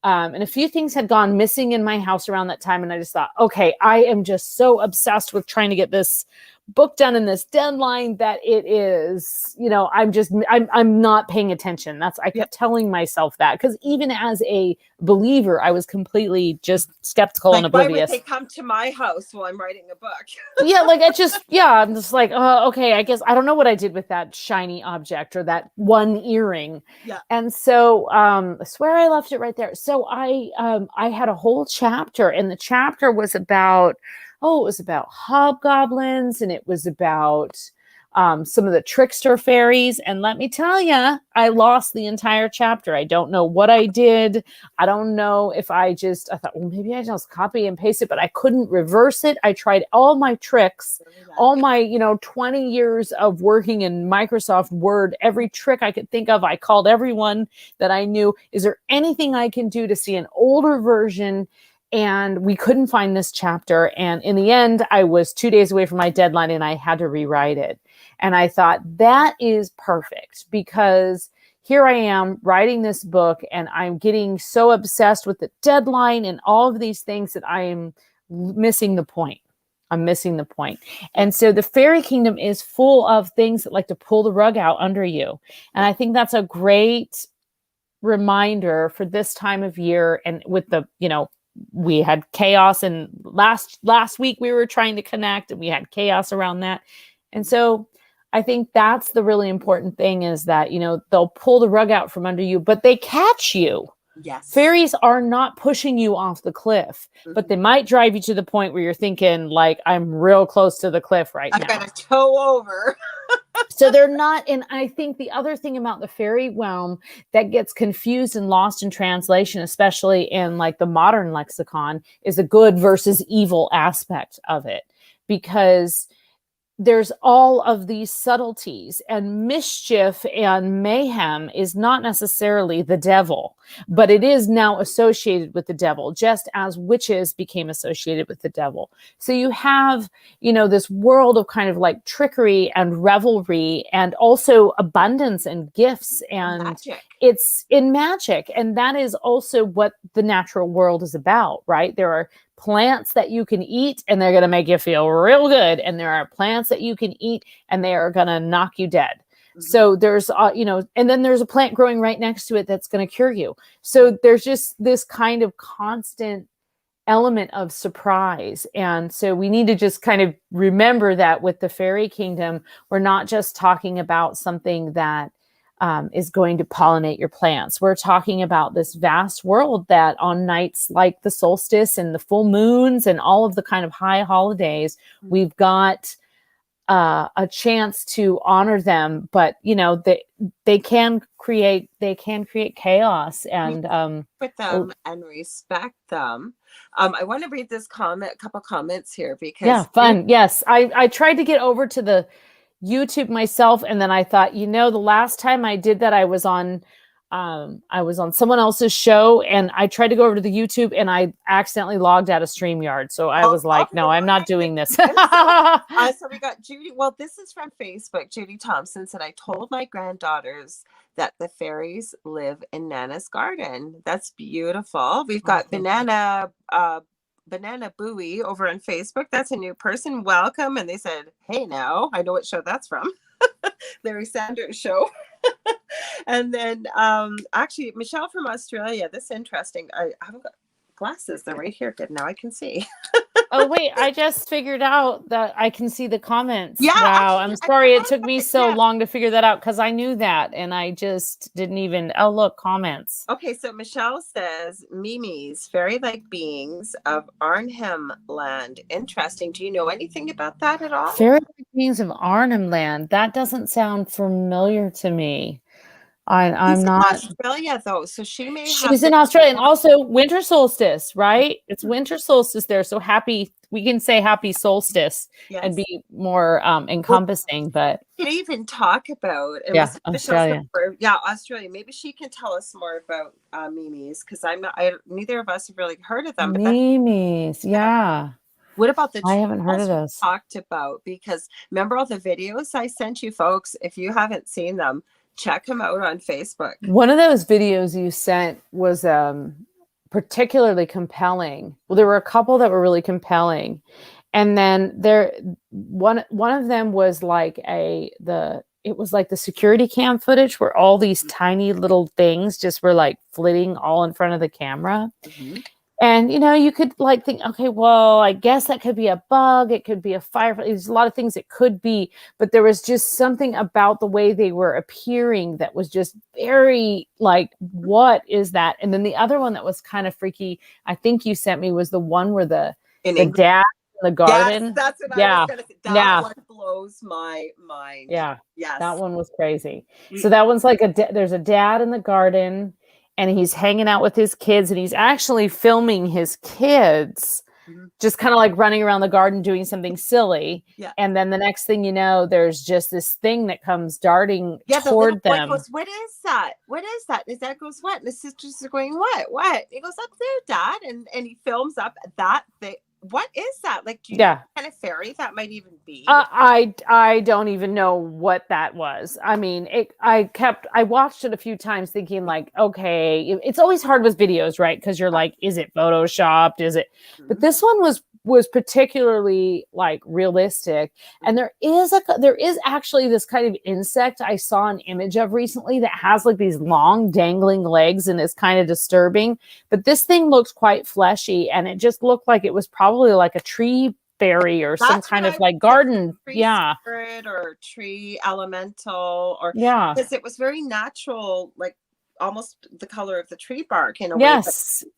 and a few things had gone missing in my house around that time. And I just thought, okay, I am just so obsessed with trying to get this book done in this deadline that it is, I'm not paying attention. I kept telling myself that, because even as a believer, I was completely just skeptical and oblivious. Why would they come to my house while I'm writing a book? I'm just like, okay, I guess I don't know what I did with that shiny object or that one earring. Yeah. And so I swear I left it right there. So I had a whole chapter, and the chapter was about, it was about hobgoblins, and it was about some of the trickster fairies. And let me tell you, I lost the entire chapter. I don't know what I did. I don't know if I thought, well, maybe I just copy and paste it, but I couldn't reverse it. I tried all my tricks, all my, 20 years of working in Microsoft Word, every trick I could think of. I called everyone that I knew. Is there anything I can do to see an older version? And we couldn't find this chapter. And in the end, I was 2 days away from my deadline, and I had to rewrite it. And I thought, that is perfect, because here I am writing this book, and I'm getting so obsessed with the deadline and all of these things that I am missing the point. I'm missing the point. And so the fairy kingdom is full of things that like to pull the rug out under you. And I think that's a great reminder for this time of year. And with the, we had chaos, and last week we were trying to connect, and we had chaos around that. And so I think that's the really important thing, is that, they'll pull the rug out from under you, but they catch you. Yes. Fairies are not pushing you off the cliff, but they might drive you to the point where you're thinking, like, I'm real close to the cliff right now. I've got to toe over. So they're not. And I think the other thing about the fairy realm that gets confused and lost in translation, especially in like the modern lexicon, is the good versus evil aspect of it, because there's all of these subtleties, and mischief and mayhem is not necessarily the devil, but it is now associated with the devil, just as witches became associated with the devil. So you have, this world of kind of like trickery and revelry, and also abundance and gifts, and Magic. It's in magic. And that is also what the natural world is about, right? There are plants that you can eat, and they're going to make you feel real good. And there are plants that you can eat, and they are going to knock you dead. Mm-hmm. So there's, and then there's a plant growing right next to it that's going to cure you. So there's just this kind of constant element of surprise. And so we need to just kind of remember that with the fairy kingdom, we're not just talking about something that is going to pollinate your plants. We're talking about this vast world that on nights like the solstice and the full moons and all of the kind of high holidays, we've got a chance to honor them, but you know, they can create chaos and with them and respect them. I want to read this couple comments here because yeah, fun. Yes, I tried to get over to the YouTube myself, and then I thought, you know, the last time I did that, I was on someone else's show, and I tried to go over to the YouTube, and I accidentally logged out of StreamYard. So I was like, no, I'm not doing this. So we got Judy. Well, this is from Facebook. Judy Thompson said, I told my granddaughters that the fairies live in Nana's garden. That's beautiful. We've got Banana Bowie over on Facebook. That's a new person. Welcome. And they said, hey, now I know what show that's from. Larry Sanders Show. And then actually Michelle from Australia. This is interesting. I haven't got glasses. They're right here. Good. Now I can see. Oh wait, I just figured out that I can see the comments. Yeah, wow. actually, I'm sorry it took me so long to figure that out, because I knew that and I just didn't even. Oh look, comments. Okay, so Michelle says Mimi's fairy-like beings of Arnhem Land. Interesting. Do you know anything about that at all? Fairy-like beings of Arnhem Land. That doesn't sound familiar to me. I'm not. Australia though, so she may. She's in Australia, and also winter solstice, right? It's winter solstice there, so happy. We can say happy solstice and be more encompassing. But we could even talk about Australia. Australia. Maybe she can tell us more about Mimi's, because neither of us have really heard of them. Mimi's, yeah. What about the? I haven't heard of this. Talked about, because remember all the videos I sent you, folks. If you haven't seen them, check them out on Facebook. One of those videos you sent was particularly compelling. Well, there were a couple that were really compelling. And then one of them was like it was like the security cam footage where all these tiny little things just were like flitting all in front of the camera. Mm-hmm. And, you know, you could like think, okay, well, I guess that could be a bug. It could be a firefly. There's a lot of things it could be, but there was just something about the way they were appearing that was just very like, what is that? And then the other one that was kind of freaky, I think you sent me, was the one where the dad in the garden. Yes, that's what I was going to say. That one blows my mind. Yeah. Yes. That one was crazy. So that one's like there's a dad in the garden, and he's hanging out with his kids, and he's actually filming his kids, just kind of like running around the garden doing something silly. Yeah. And then the next thing you know, there's just this thing that comes darting toward them. Goes, what is that? What is that? His dad goes, what? And the sisters are going, what? What? He goes, up there, Dad. And he films up that thing. What is that? Like, do you know what kind of fairy that might even be? I don't even know what that was. I mean, I watched it a few times thinking like, okay, it's always hard with videos, right? Because you're like, is it photoshopped? Is it? Mm-hmm. But this one was particularly like realistic. And there is actually this kind of insect I saw an image of recently that has like these long dangling legs and is kind of disturbing. But this thing looks quite fleshy, and it just looked like it was probably like a tree fairy or some kind of like garden spirit or tree elemental, or because it was very natural, like almost the color of the tree bark in a way.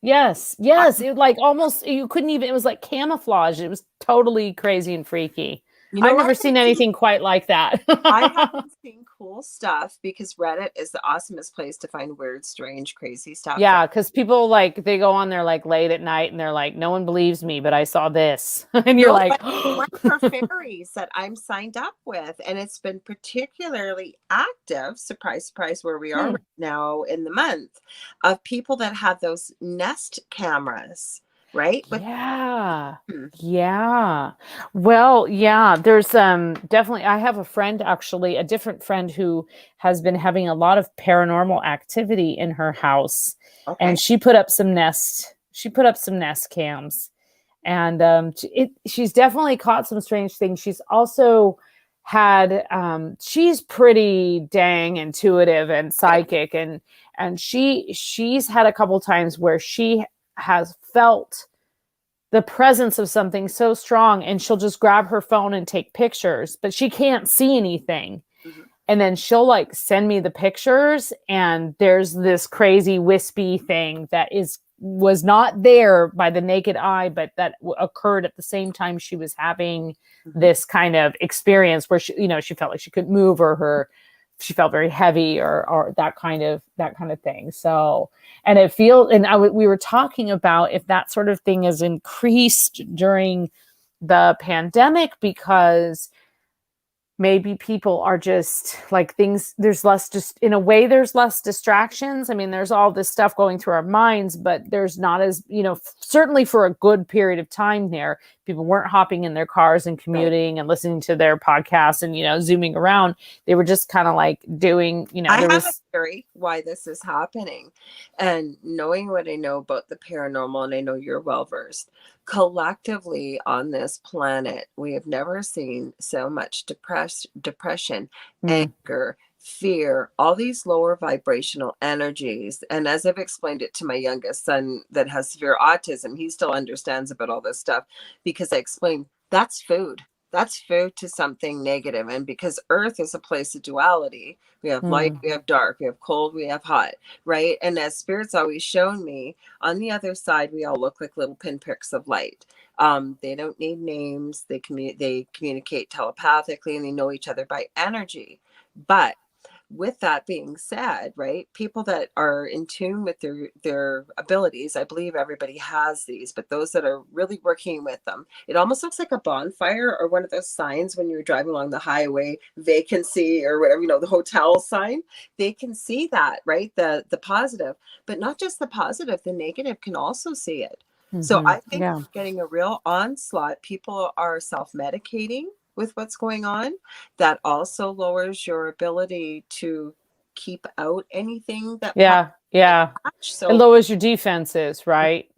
Yes. It like almost, you couldn't even, it was like camouflage. It was totally crazy and freaky. You know, I've never seen anything quite like that. I haven't seen cool stuff, because Reddit is the awesomest place to find weird, strange, crazy stuff. Yeah, because people like, they go on there like late at night and they're like, no one believes me, but I saw this. And you're like, one for fairies that I'm signed up with, and it's been particularly active, surprise, surprise, where we are right now in the month, of people that have those Nest cameras. Right? Yeah. Well, yeah, there's definitely, I have a friend, actually, a different friend, who has been having a lot of paranormal activity in her house. Okay. And she put up some Nest cams. And she's definitely caught some strange things. She's also had she's pretty dang intuitive and psychic, and she's had a couple times where she has felt the presence of something so strong, and she'll just grab her phone and take pictures, but she can't see anything. Mm-hmm. And then she'll like send me the pictures, and there's this crazy wispy thing that is was not there by the naked eye, but that occurred at the same time she was having this kind of experience where she, she felt like she couldn't move, or she felt very heavy, or that kind of thing. So, and we were talking about if that sort of thing has increased during the pandemic, because maybe people are just like there's less distractions. I mean, there's all this stuff going through our minds, but there's not as, certainly for a good period of time there, people weren't hopping in their cars and commuting and listening to their podcasts and, zooming around. They were just kind of like doing, I have a theory why this is happening. And knowing what I know about the paranormal, and I know you're well versed, collectively on this planet, we have never seen so much depression, anger, fear, all these lower vibrational energies. And as I've explained it to my youngest son that has severe autism, he still understands about all this stuff, because I explained that's food. That's food to something negative. And because Earth is a place of duality, we have light, we have dark, we have cold, we have hot, right? And as Spirit's always shown me, on the other side, we all look like little pinpricks of light. They don't need names. They communicate telepathically, and they know each other by energy. But with that being said, right, people that are in tune with their abilities, I believe everybody has these, but those that are really working with them, it almost looks like a bonfire, or one of those signs when you're driving along the highway, vacancy or whatever, the hotel sign. They can see that, right? The positive, but not just the positive, the negative can also see it. So I think we're getting a real onslaught. People are self-medicating with what's going on. That also lowers your ability to keep out anything that so it lowers your defenses, right?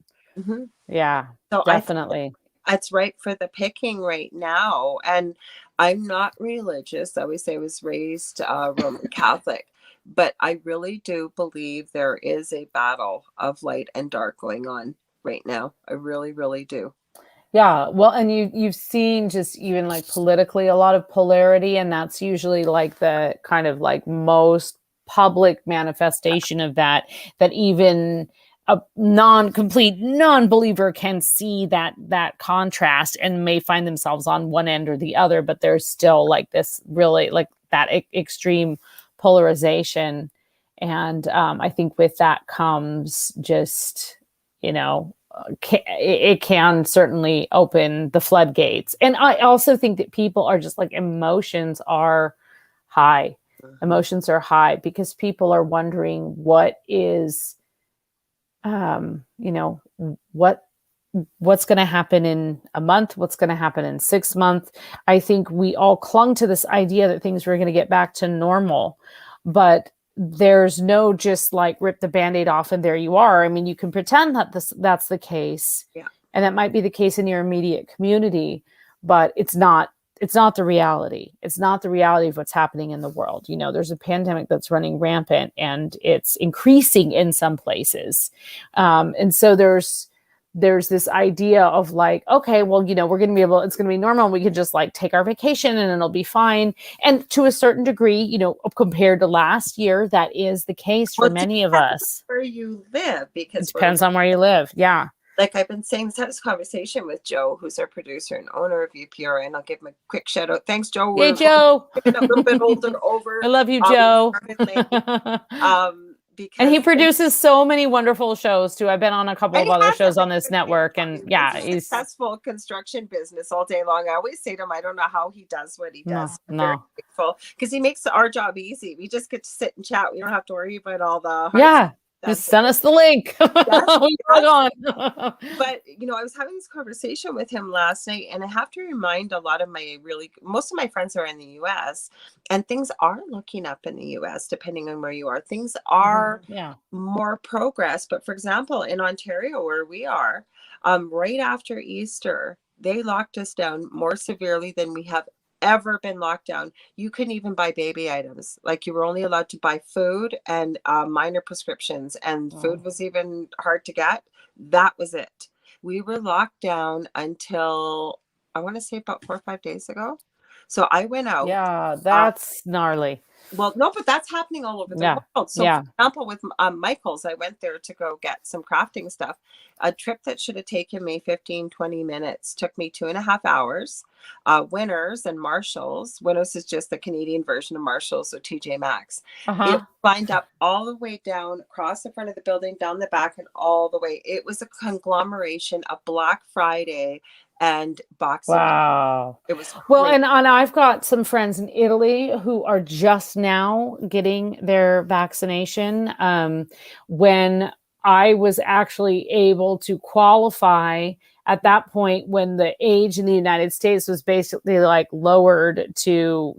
So definitely it's right for the picking right now. And I'm not religious. I always say I was raised Roman Catholic, but I really do believe there is a battle of light and dark going on right now. I really, really do. Yeah, well, and you've seen just even like politically a lot of polarity, and that's usually like the kind of like most public manifestation of that even a complete non-believer can see that contrast and may find themselves on one end or the other, but there's still like this really like that extreme polarization. And I think with that comes just, it can certainly open the floodgates. And I also think that people are just like, emotions are high. Emotions are high because people are wondering what is, what's going to happen in a month, what's going to happen in 6 months. I think we all clung to this idea that things were going to get back to normal, but there's no just like rip the Band-Aid off and there you are. I mean, you can pretend that that's the case, and that might be the case in your immediate community, but it's not the reality. It's not the reality of what's happening in the world. There's a pandemic that's running rampant, and it's increasing in some places. And so there's this idea of like, okay, well, it's going to be normal, and we can just like take our vacation and it'll be fine. And to a certain degree, compared to last year, that is the case for many of us. Where you live, because it depends on where you live. Yeah. Like I've been saying, had this conversation with Joe, who's our producer and owner of UPRA, and I'll give him a quick shout out. Thanks, Joe. Hey, Joe. A little bit older over. I love you, Joe. And he produces so many wonderful shows too. I've been on a couple of other shows on this network, and he's successful construction business all day long. I always say to him, I don't know how he does what he does. No. Because he makes our job easy. We just get to sit and chat. We don't have to worry about all the just send us the link. On. But I was having this conversation with him last night, and I have to remind most of my friends are in the US, and things are looking up in the US, depending on where you are. Things are more progress. But for example, in Ontario, where we are, right after Easter, they locked us down more severely than we have ever been locked down. You couldn't even buy baby items. Like, you were only allowed to buy food and minor prescriptions, and food was even hard to get. That was it. We were locked down until, I want to say, about 4 or 5 days ago. So I went out. Yeah, that's gnarly. Well, no, but that's happening all over the Yeah. world. So, Yeah. for example, with Michael's, I went there to go get some crafting stuff. A trip that should have taken me 15, 20 minutes took me 2.5 hours. Winners and Marshalls. Winners is just the Canadian version of Marshalls, so TJ Maxx. Uh-huh. It lined up all the way down, across the front of the building, down the back, and all the way. It was a conglomeration of Black Friday and Boxing Day. Wow. It was Well, crazy. and I've got some friends in Italy who are just now getting their vaccination. When I was actually able to qualify at that point, when the age in the United States was basically like lowered to,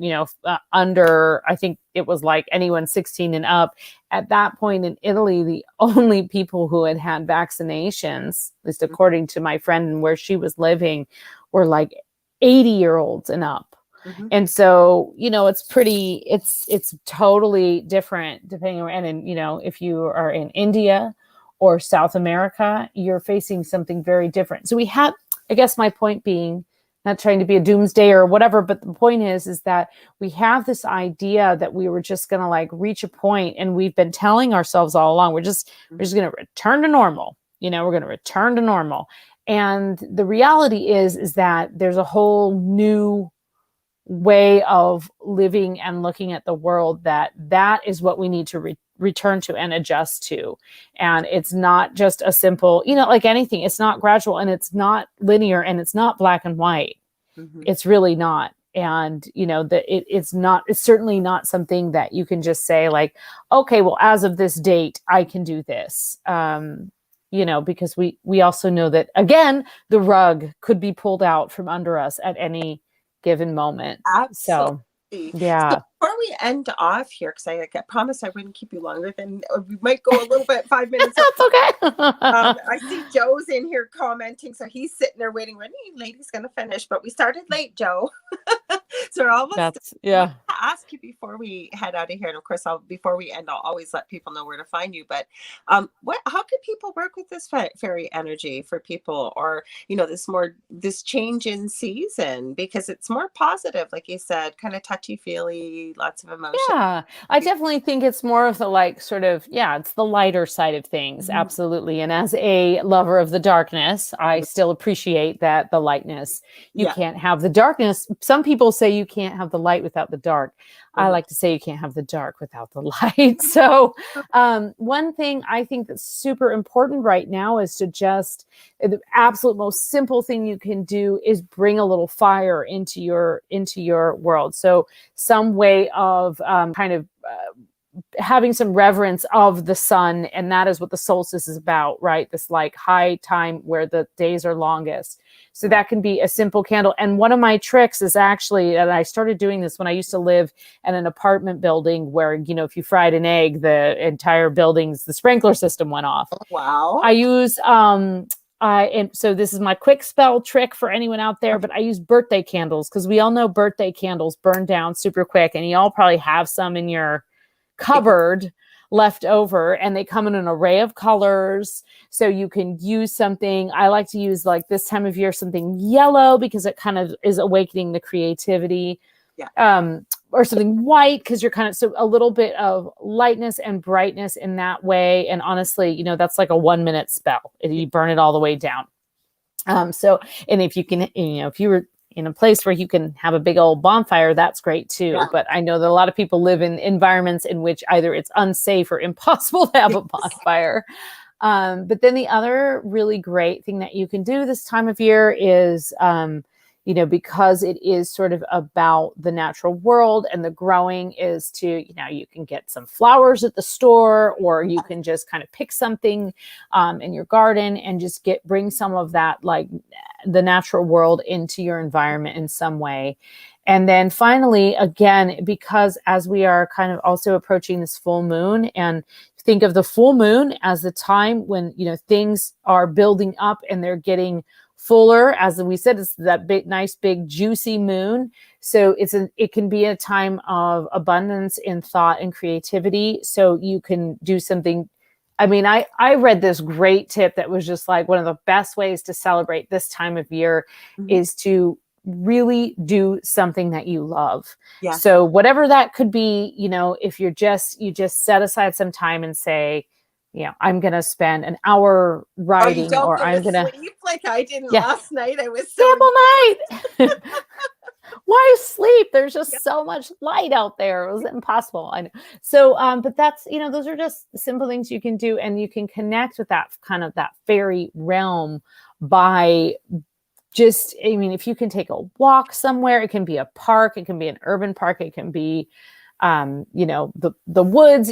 under, I think it was like anyone 16 and up. At that point in Italy, the only people who had had vaccinations, at least according to my friend and where she was living, were like 80-year-olds and up. Mhm. And so, it's totally different depending on, and if you are in India or South America, you're facing something very different. So I guess my point being, not trying to be a doomsday or whatever, but the point is that we have this idea that we were just going to like reach a point, and we've been telling ourselves all along, we're just going to return to normal. We're going to return to normal. And the reality is that there's a whole new way of living and looking at the world that is what we need to return to and adjust to. And it's not just a simple, like anything, it's not gradual, and it's not linear, and it's not black and white. Mhm. It's really not. And it's certainly not something that you can just say like, okay, well, as of this date, I can do this. Because we also know that, again, the rug could be pulled out from under us at any given moment. Absolutely. So, yeah. So before we end off here, because I promised I wouldn't keep you longer than we might go a little bit, 5 minutes. That's okay. I see Joe's in here commenting, so he's sitting there waiting. When are you ladies going to finish? But we started late, Joe. So we're almost. Yeah. To ask you before we head out of here, and of course, before we end, I'll always let people know where to find you. But how can people work with this fairy energy for people, or this change in season, because it's more positive, like you said, kind of touchy feely, lots of emotion. Yeah, I definitely think it's more of the it's the lighter side of things. Mhm. Absolutely. And as a lover of the darkness, I still appreciate that the lightness. You can't have the darkness. Some people say you can't have the light without the dark. I like to say you can't have the dark without the light. So one thing I think that's super important right now is to just, the absolute most simple thing you can do is bring a little fire into your world. So some way of having some reverence of the sun, and that is what the solstice is about, right? This like high time where the days are longest. So that can be a simple candle. And one of my tricks is actually, and I started doing this when I used to live in an apartment building where, if you fried an egg, the entire the sprinkler system went off. Wow. I use, and so this is my quick spell trick for anyone out there, but I use birthday candles, because we all know birthday candles burn down super quick, and you all probably have some in your cupboard left over, and they come in an array of colors. So you can use something. I like to use, like this time of year, something yellow, because it kind of is awakening the creativity. Yeah. Or something white, because you're so a little bit of lightness and brightness in that way. And honestly, that's like a 1-minute spell. You burn it all the way down. And if you can, if you were in a place where you can have a big old bonfire, that's great too. Yeah. But I know that a lot of people live in environments in which either it's unsafe or impossible to have a bonfire. But then the other really great thing that you can do this time of year is, because it is sort of about the natural world and the growing, is to, you can get some flowers at the store, or you can just kind of pick something in your garden and just bring some of that, like the natural world, into your environment in some way. And then finally, again, because as we are kind of also approaching this full moon, and think of the full moon as the time when, things are building up and they're getting fuller. As we said, it's that big, nice, big, juicy moon. So it can be a time of abundance in thought and creativity. So you can do something. I mean, I read this great tip that was just like one of the best ways to celebrate this time of year is to really do something that you love. Yeah. So whatever that could be, if you just set aside some time and say, I'm going to spend an hour writing, don't or go I'm to going to sleep like I didn't Yeah. last night. I was so sample night. Why sleep? There's just so much light out there. It was impossible. I know. So, but that's, those are just simple things you can do, and you can connect with that kind of that fairy realm by just, if you can take a walk somewhere, it can be a park, it can be an urban park, it can be, the woods.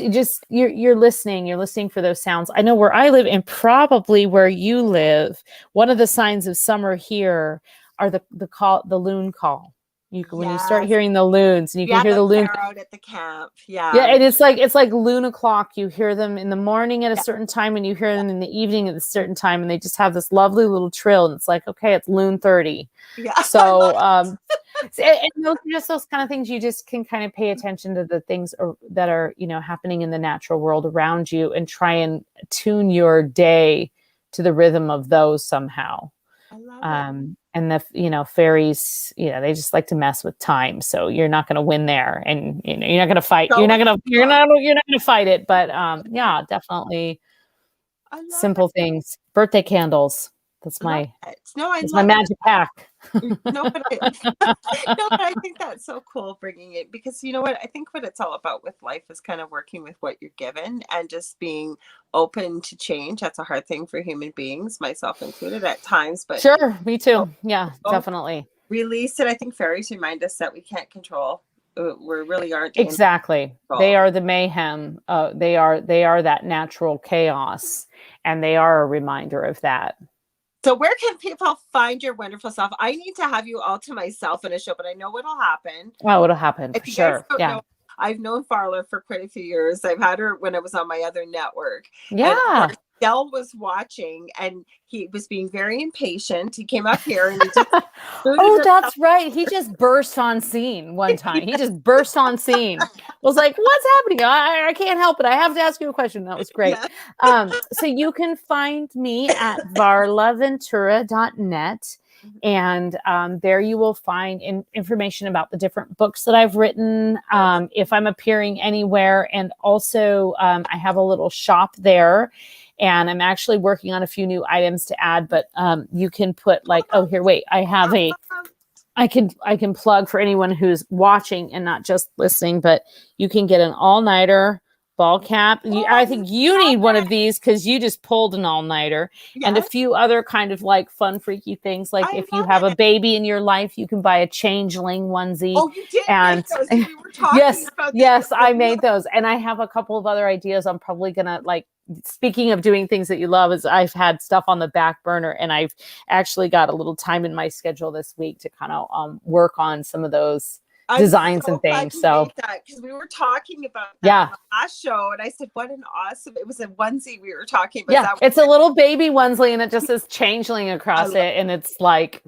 You're listening for those sounds. I know where I live, and probably where you live, one of the signs of summer here are the loon call. When you start hearing the loons, and you can hear the loons out at the camp. Yeah. Yeah, and it's like loon o'clock. You hear them in the morning at a certain time, and you hear them in the evening at a certain time, and they just have this lovely little trill, and it's like, okay, it's loon 30. Yeah. So and those are just those kind of things. You just can kind of pay attention to the things that are happening in the natural world around you, and try and tune your day to the rhythm of those somehow. I love it. And the fairies, they just like to mess with time. So you're not going to win there, and you're not going to fight. You're not going to fight it. But yeah, definitely simple things. Birthday candles. That's my magic pack. But I think that's so cool bringing it, because you know what? I think what it's all about with life is kind of working with what you're given and just being open to change. That's a hard thing for human beings, myself included at times. But sure, me too. Yeah, definitely. Release it. I think fairies remind us that we can't control. We really aren't. Exactly. They are the mayhem. They are that natural chaos, and they are a reminder of that. So where can people find your wonderful self? I need to have you all to myself in a show, but I know what'll happen. Oh, it'll happen for sure. Yeah. I've known Farla for quite a few years. I've had her when I was on my other network. Yeah. And Del was watching, and he was being very impatient. He came up here and he just that's right. He just burst on scene one time. He just burst on scene. Was like, what's happening? I can't help it. I have to ask you a question. That was great. Yeah. So you can find me at varlaventura.net. And there you will find information about the different books that I've written, if I'm appearing anywhere. And also I have a little shop there, and I'm actually working on a few new items to add, but you can put I can plug for anyone who's watching and not just listening, but you can get an all-nighter ball cap. I think you need one of these, because you just pulled an all-nighter. Yes. And a few other kind of fun freaky things. Like if you have a baby in your life, you can buy a changeling onesie. Oh, you did make those. We were talking about yes, I made those. And I have a couple of other ideas. I'm probably gonna speaking of doing things that you love, is I've had stuff on the back burner, and I've actually got a little time in my schedule this week to kind of work on some of those designs and things. So because we were talking about that last show, and I said, what an awesome, it was a onesie we were talking about. Yeah, it's a little baby onesie, and it just says changeling across it, and it's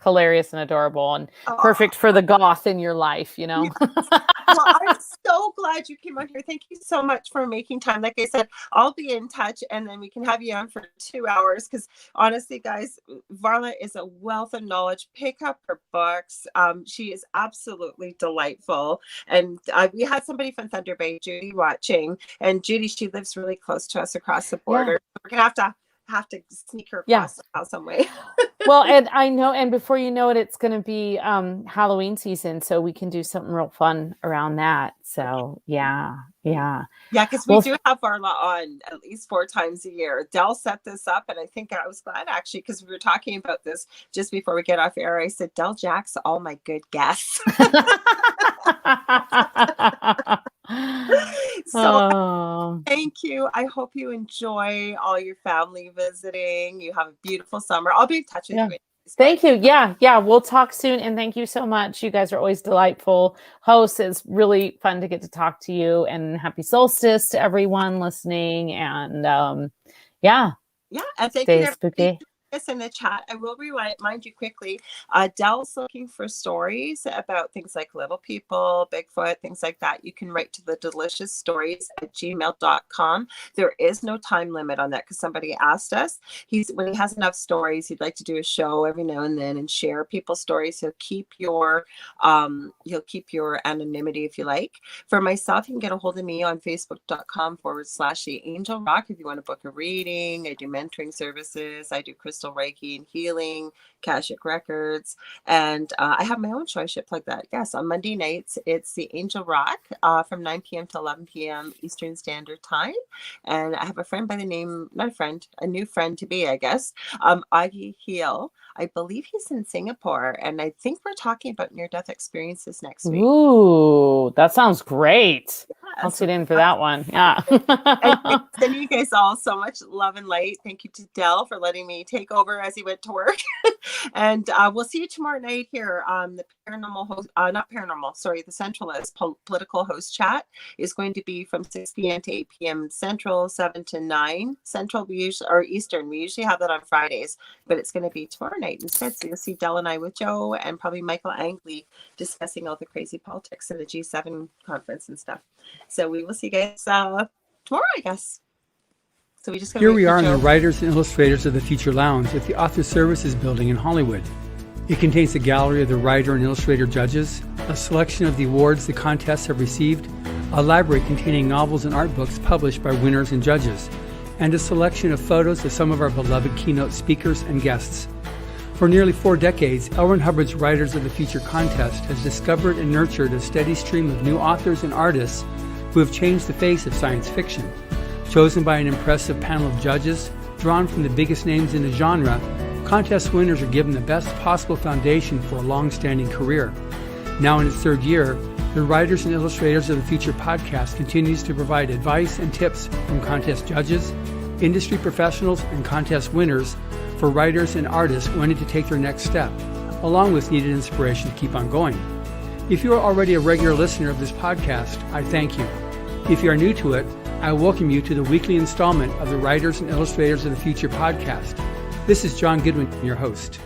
hilarious and adorable, and perfect for the goth in your life, Well, I'm so glad you came on here. Thank you so much for making time. Like I said, I'll be in touch, and then we can have you on for 2 hours, because honestly, guys, Varla is a wealth of knowledge. Pick up her books. She is absolutely delightful. And we had somebody from Thunder Bay, Judy, watching, and Judy, she lives really close to us across the border. Yeah. We're gonna have to sneak her across some way. Well, and I know, and before you know it, it's going to be Halloween season, so we can do something real fun around that. So yeah, because we do have Varla on at least 4 times a year. Del set this up, and I think I was glad, actually, because we were talking about this just before we get off air. I said, Del Jack's all my good guests. So thank you. I hope you enjoy all your family visiting. You have a beautiful summer. I'll be in touch with you. Thank you. Yeah. We'll talk soon. And thank you so much. You guys are always delightful hosts. It's really fun to get to talk to you, and happy solstice to everyone listening. And and thank you. us in the chat. I will remind you quickly. Dell's looking for stories about things like little people, Bigfoot, things like that. You can write to the deliciousstories@gmail.com. There is no time limit on that because somebody asked us. When he has enough stories, he'd like to do a show every now and then and share people's stories. He'll keep your anonymity if you like. For myself, you can get a hold of me on facebook.com/The Angel Rock if you want to book a reading. I do mentoring services. I do crystal Reiki and healing, Akashic Records, and I have my own show. I should plug that. Yes, on Monday nights, it's The Angel Rock from 9 p.m. to 11 p.m. Eastern Standard Time. And I have a friend by the name, not a friend, a new friend to be, I guess, Augie Heel. I believe he's in Singapore, and I think we're talking about near-death experiences next week. Ooh, that sounds great. Yeah, I'll sit in for that one. Yeah. And sending you guys all so much love and light. Thank you to Dell for letting me take over as he went to work. And we'll see you tomorrow night here. The paranormal host, not paranormal, sorry, the Centralist political host chat is going to be from 6 p.m. to 8 p.m. Central, 7 to 9 Central, or Eastern. We usually have that on Fridays, but it's going to be tomorrow night instead. So you'll see Dell and I with Joe and probably Michael Angley discussing all the crazy politics of the G7 conference and stuff. So we will see you guys tomorrow, I guess. So we just Here we are in the Writers and Illustrators of the Future Lounge at the Author Services Building in Hollywood. It contains a gallery of the writer and illustrator judges, a selection of the awards the contests have received, a library containing novels and art books published by winners and judges, and a selection of photos of some of our beloved keynote speakers and guests. For nearly 4 decades, L. Ron Hubbard's Writers of the Future contest has discovered and nurtured a steady stream of new authors and artists who have changed the face of science fiction. Chosen by an impressive panel of judges, drawn from the biggest names in the genre, contest winners are given the best possible foundation for a long-standing career. Now in its 3rd year, the Writers and Illustrators of the Future podcast continues to provide advice and tips from contest judges, industry professionals, and contest winners for writers and artists wanting to take their next step, along with needed inspiration to keep on going. If you are already a regular listener of this podcast, I thank you. If you are new to it, I welcome you to the weekly installment of the Writers and Illustrators of the Future podcast. This is John Goodwin, your host.